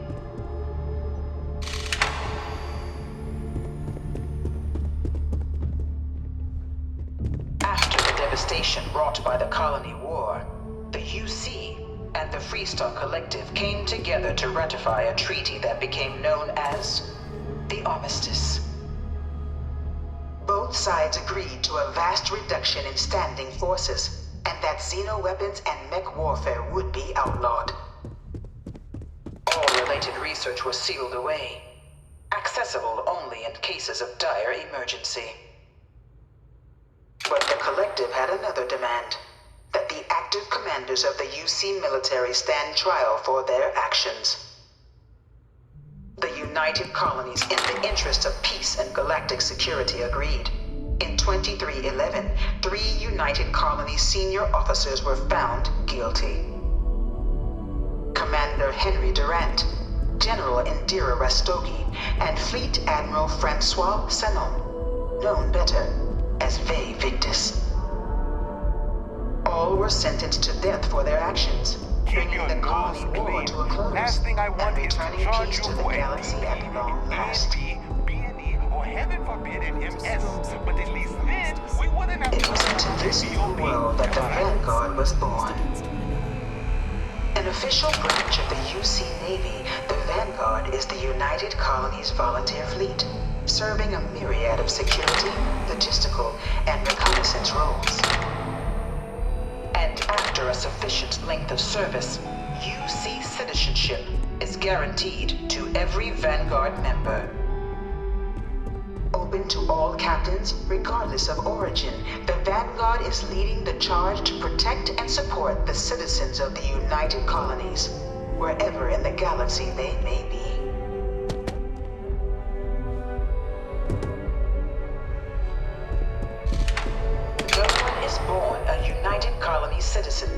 After the devastation wrought by the colony war, the UC and the Freestar Collective came together to ratify a treaty that became known as the armistice. Both sides agreed to a vast reduction in standing forces, and that xeno-weapons and mech warfare would be outlawed. All related research was sealed away, accessible only in cases of dire emergency. But the Collective had another demand, that the active commanders of the UC military stand trial for their actions. The United Colonies, in the interest of peace and galactic security, agreed. In 2311, 3 United Colonies senior officers were found guilty. Commander Henry Durant, General Indira Rastogi, and Fleet Admiral Francois Sanon, known better as Ve Victus. All were sentenced to death for their actions, bringing the colony war to a close, and returning peace to the galaxy at long last. Or heaven forbid an MS, but at least then we wouldn't have. It was into this new world that the Vanguard was born. An official branch of the UC Navy, the Vanguard is the United Colonies Volunteer Fleet, serving a myriad of security, logistical, and reconnaissance roles. And after a sufficient length of service, UC citizenship is guaranteed to every Vanguard member. Open to all captains, regardless of origin, the Vanguard is leading the charge to protect and support the citizens of the United Colonies, wherever in the galaxy they may be. No one is born a United Colonies citizen.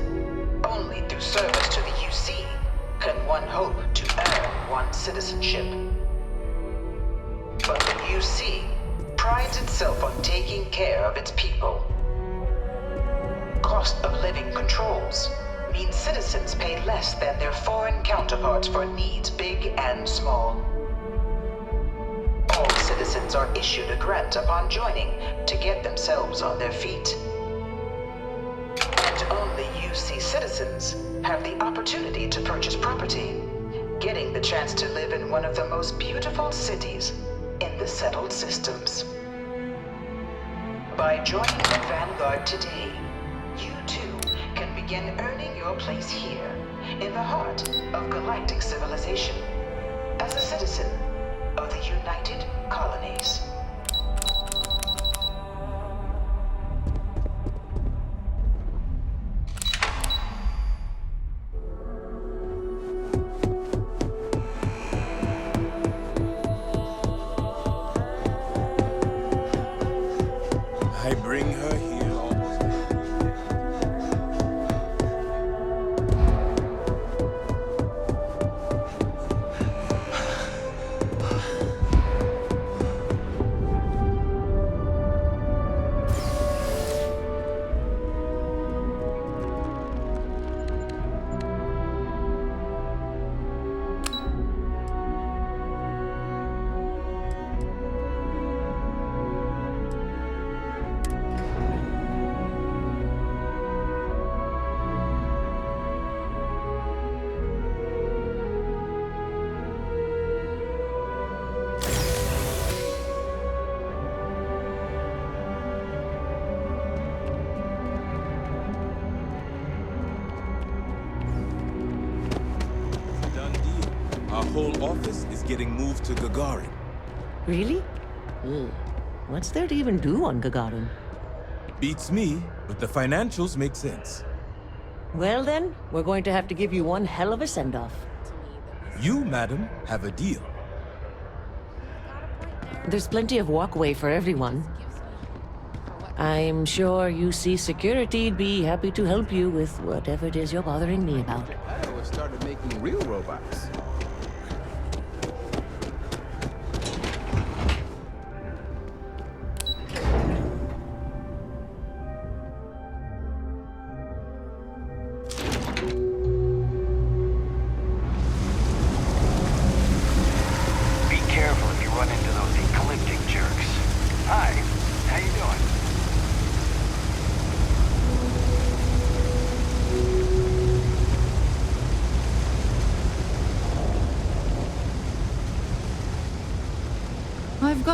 Only through service to the UC can one hope to earn one's citizenship. But the UC prides itself on taking care of its people. Cost of living controls mean citizens pay less than their foreign counterparts for needs big and small. All citizens are issued a grant upon joining to get themselves on their feet. And only UC citizens have the opportunity to purchase property, getting the chance to live in one of the most beautiful cities in the settled systems. By joining the Vanguard today, you too can begin earning your place here, in the heart of galactic civilization, as a citizen of the United Colonies. I bring her here almost. Our whole office is getting moved to Gagarin. Really? Ugh. What's there to even do on Gagarin? Beats me, but the financials make sense. Well then, we're going to have to give you one hell of a send-off. You, madam, have a deal. There's plenty of walkway for everyone. I'm sure UC Security'd be happy to help you with whatever it is you're bothering me about. I started making real robots.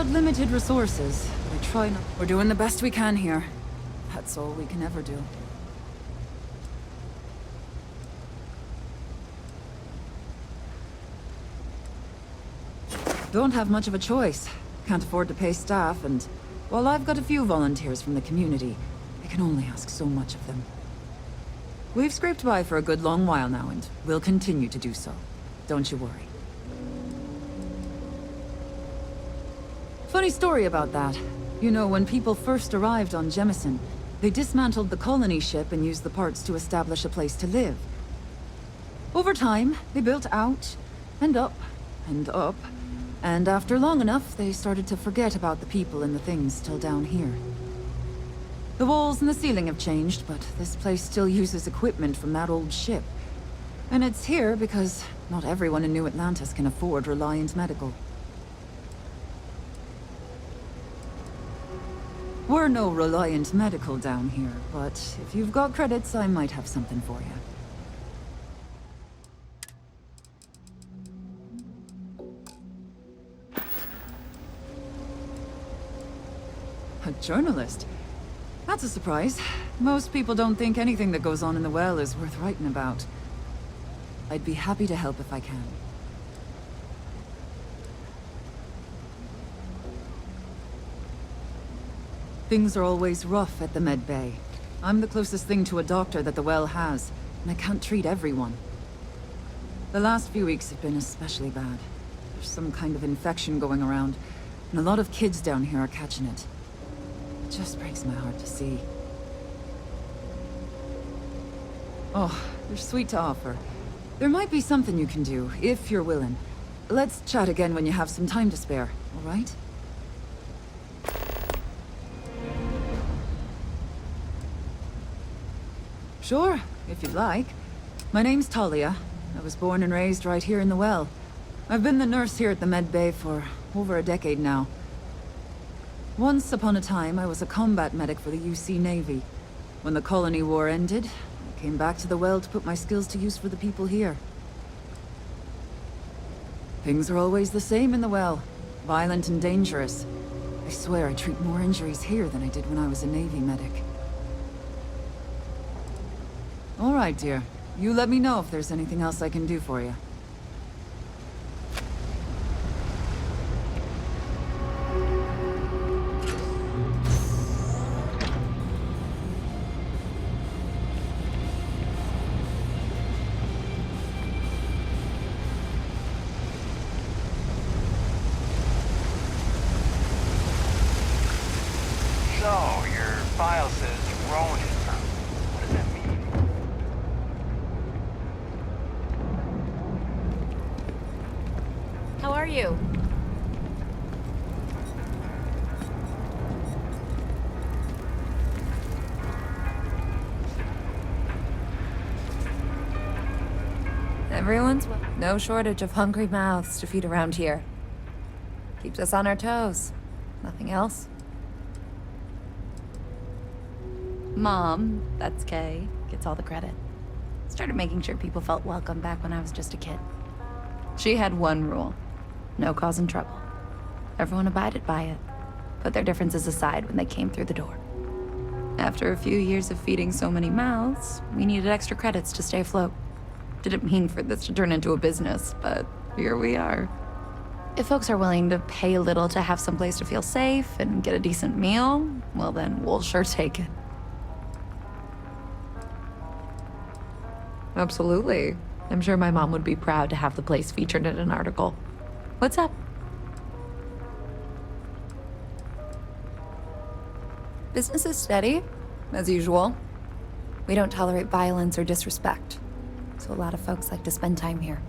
got limited resources. We try not... We're doing the best we can here. That's all we can ever do. Don't have much of a choice. Can't afford to pay staff, and while I've got a few volunteers from the community, I can only ask so much of them. We've scraped by for a good long while now, and we'll continue to do so. Don't you worry. Funny story about that. You know, when people first arrived on Jemison, they dismantled the colony ship and used the parts to establish a place to live. Over time, they built out, and up, and up, and after long enough, they started to forget about the people and the things still down here. The walls and the ceiling have changed, but this place still uses equipment from that old ship. And it's here because not everyone in New Atlantis can afford Reliant Medical. We're no Reliant Medical down here, but if you've got credits, I might have something for you. A journalist? That's a surprise. Most people don't think anything that goes on in the well is worth writing about. I'd be happy to help if I can. Things are always rough at the Med Bay. I'm the closest thing to a doctor that the well has, and I can't treat everyone. The last few weeks have been especially bad. There's some kind of infection going around, and a lot of kids down here are catching it. It just breaks my heart to see. Oh, you're sweet to offer. There might be something you can do, if you're willing. Let's chat again when you have some time to spare, all right? Sure, if you'd like. My name's Talia. I was born and raised right here in the well. I've been the nurse here at the Med Bay for over a decade now. Once upon a time, I was a combat medic for the UC Navy. When the colony war ended, I came back to the well to put my skills to use for the people here. Things are always the same in the well. Violent and dangerous. I swear I treat more injuries here than I did when I was a Navy medic. All right, dear. You let me know if there's anything else I can do for you. So, your file says Ronin. What does that mean? How are you? Everyone's no shortage of hungry mouths to feed around here. Keeps us on our toes. Nothing else. Mom, that's Kay, gets all the credit. Started making sure people felt welcome back when I was just a kid. She had one rule. No causing trouble. Everyone abided by it. Put their differences aside when they came through the door. After a few years of feeding so many mouths, we needed extra credits to stay afloat. Didn't mean for this to turn into a business, but here we are. If folks are willing to pay a little to have someplace to feel safe and get a decent meal, well then, we'll sure take it. Absolutely. I'm sure my mom would be proud to have the place featured in an article. What's up? Business is steady, as usual. We don't tolerate violence or disrespect, so a lot of folks like to spend time here.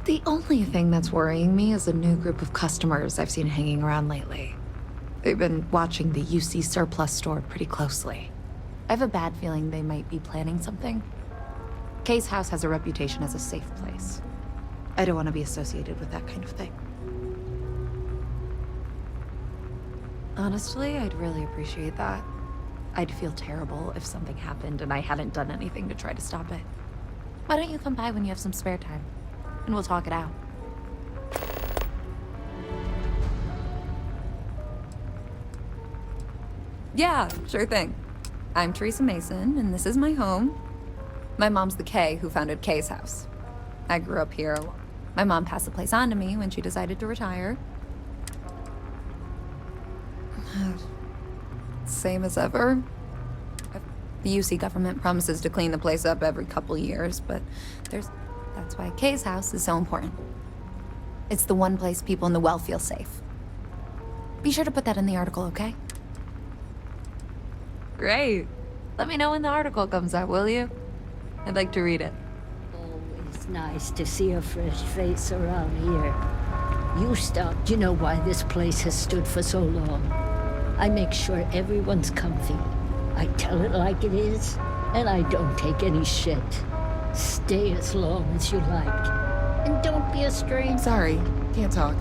The only thing that's worrying me is a new group of customers I've seen hanging around lately. They've been watching the UC surplus store pretty closely. I have a bad feeling they might be planning something. Kay's house has a reputation as a safe place. I don't want to be associated with that kind of thing. Honestly, I'd really appreciate that. I'd feel terrible if something happened and I hadn't done anything to try to stop it. Why don't you come by when you have some spare time? And we'll talk it out. Yeah, sure thing. I'm Teresa Mason, and this is my home. My mom's the Kay who founded Kay's house. I grew up here. My mom passed the place on to me when she decided to retire. Same as ever. The UC government promises to clean the place up every couple years, but that's why Kay's house is so important. It's the one place people in the well feel safe. Be sure to put that in the article, okay? Great. Let me know when the article comes out, will you? I'd like to read it. Always nice to see a fresh face around here. You stopped. You know why this place has stood for so long. I make sure everyone's comfy. I tell it like it is, and I don't take any shit. Stay as long as you like. And don't be a stranger. Sorry, can't talk.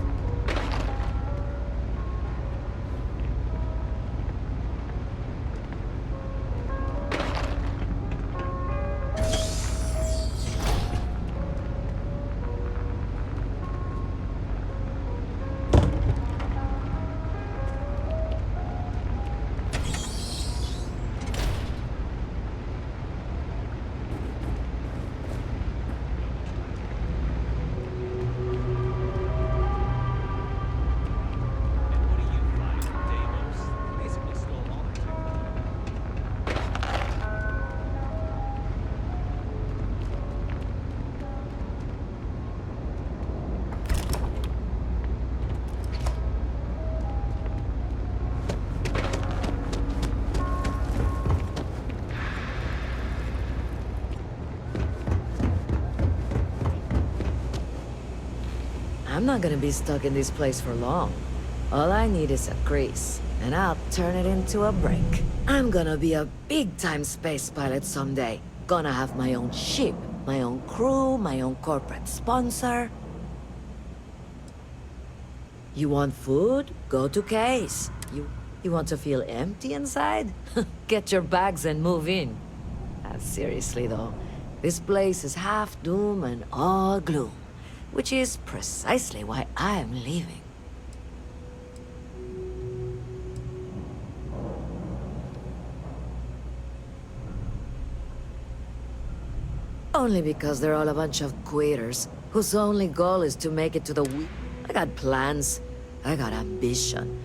I'm not gonna be stuck in this place for long. All I need is a grease, and I'll turn it into a brick. I'm gonna be a big-time space pilot someday. Gonna have my own ship, my own crew, my own corporate sponsor. You want food? Go to Kay's. You want to feel empty inside? Get your bags and move in. Seriously though, this place is half doom and all gloom. Which is precisely why I'm leaving. Only because they're all a bunch of quitters, whose only goal is to make it to the I got plans. I got ambition.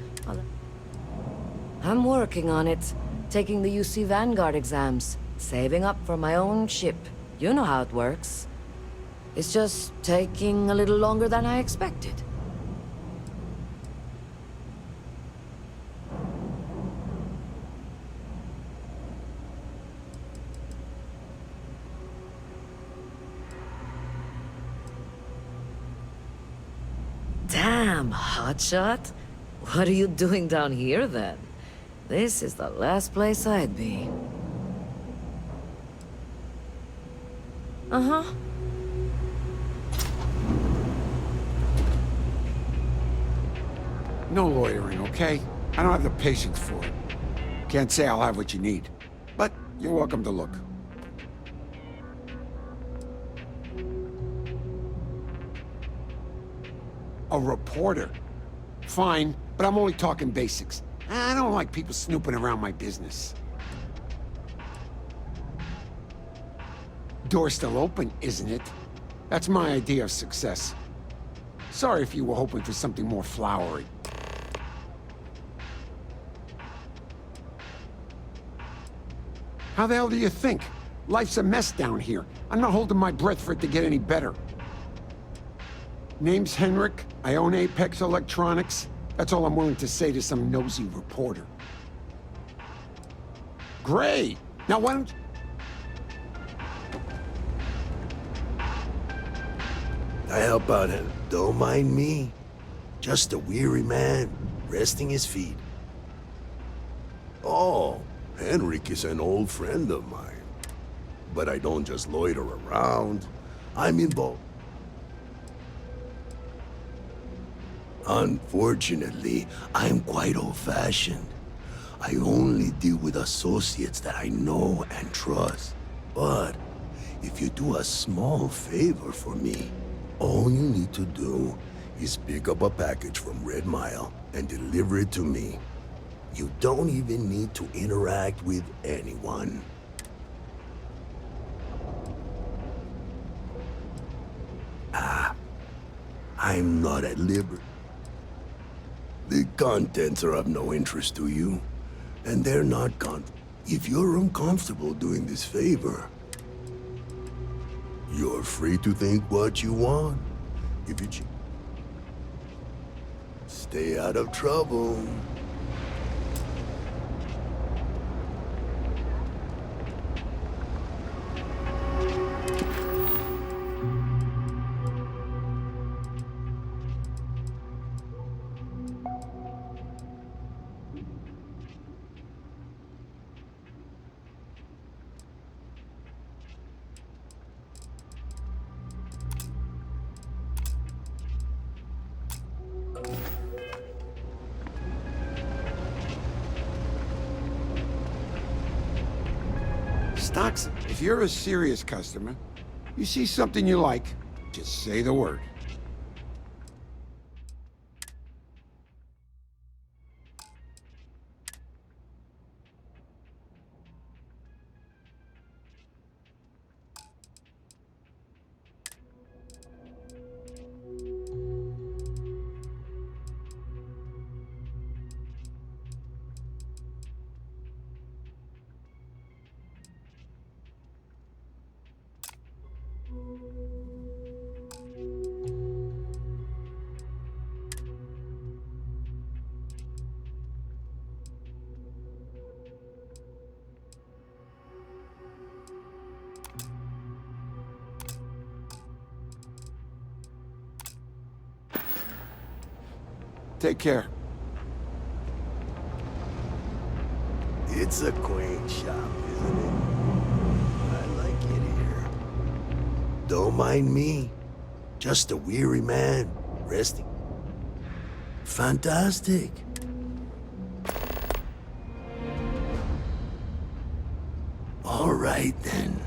I'm working on it. Taking the UC Vanguard exams. Saving up for my own ship. You know how it works. It's just taking a little longer than I expected. Damn, hotshot. What are you doing down here then? This is the last place I'd be. Uh-huh. No loitering, okay? I don't have the patience for it. Can't say I'll have what you need, but you're welcome to look. A reporter? Fine, but I'm only talking basics. I don't like people snooping around my business. Door's still open, isn't it? That's my idea of success. Sorry if you were hoping for something more flowery. How the hell do you think? Life's a mess down here. I'm not holding my breath for it to get any better. Name's Henrik. I own Apex Electronics. That's all I'm willing to say to some nosy reporter. Great! Now why don't... I help out, and don't mind me. Just a weary man, resting his feet. Oh, Henrik is an old friend of mine. But I don't just loiter around. I'm involved. Unfortunately, I'm quite old-fashioned. I only deal with associates that I know and trust. But if you do a small favor for me, all you need to do is pick up a package from Red Mile and deliver it to me. You don't even need to interact with anyone. I'm not at liberty. The contents are of no interest to you, and they're not If you're uncomfortable doing this favor, you're free to think what you want. If you stay out of trouble. Stockson, if you're a serious customer, you see something you like, just say the word. Take care. It's a quaint shop, isn't it? I like it here. Don't mind me. Just a weary man, resting. Fantastic. All right, then.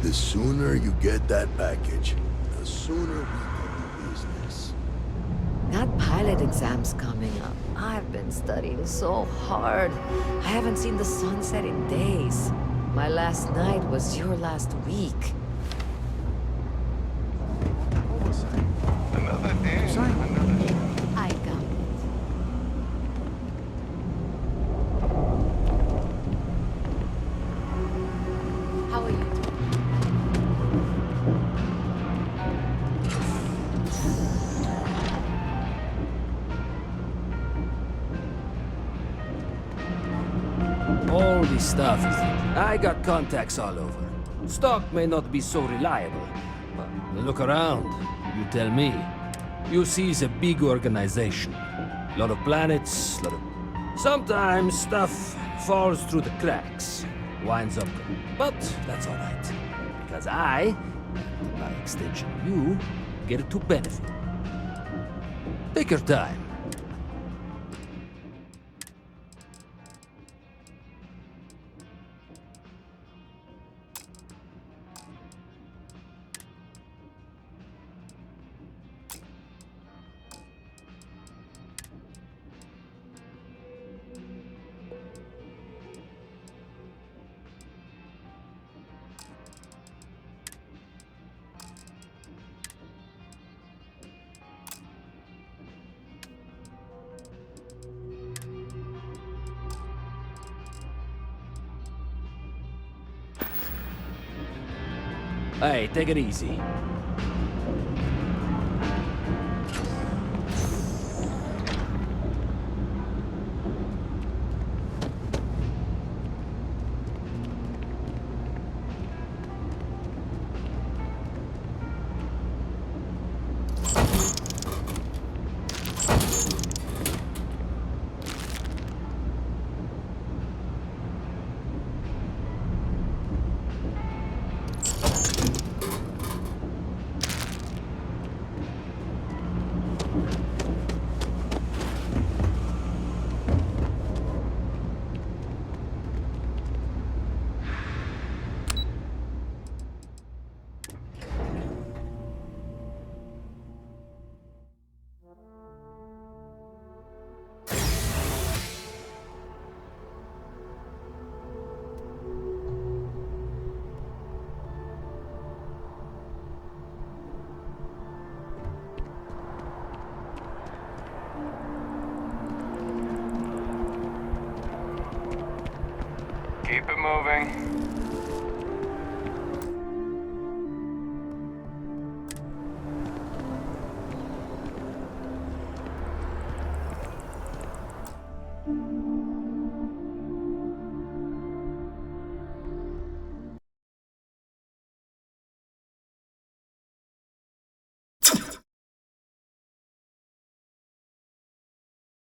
The sooner you get that package, the sooner we can do business. That pilot exam's coming up. I've been studying so hard. I haven't seen the sunset in days. My last night was your last week. Another day, another show. I got it. How are you doing? All this stuff is... I got contacts all over. Stock may not be so reliable, but look around. You tell me. UC is a big organization. Lot of planets, lot of... Sometimes stuff falls through the cracks. Winds up... But that's all right. Because I, and by extension you, get to benefit. Take your time. Hey, take it easy. Keep it moving.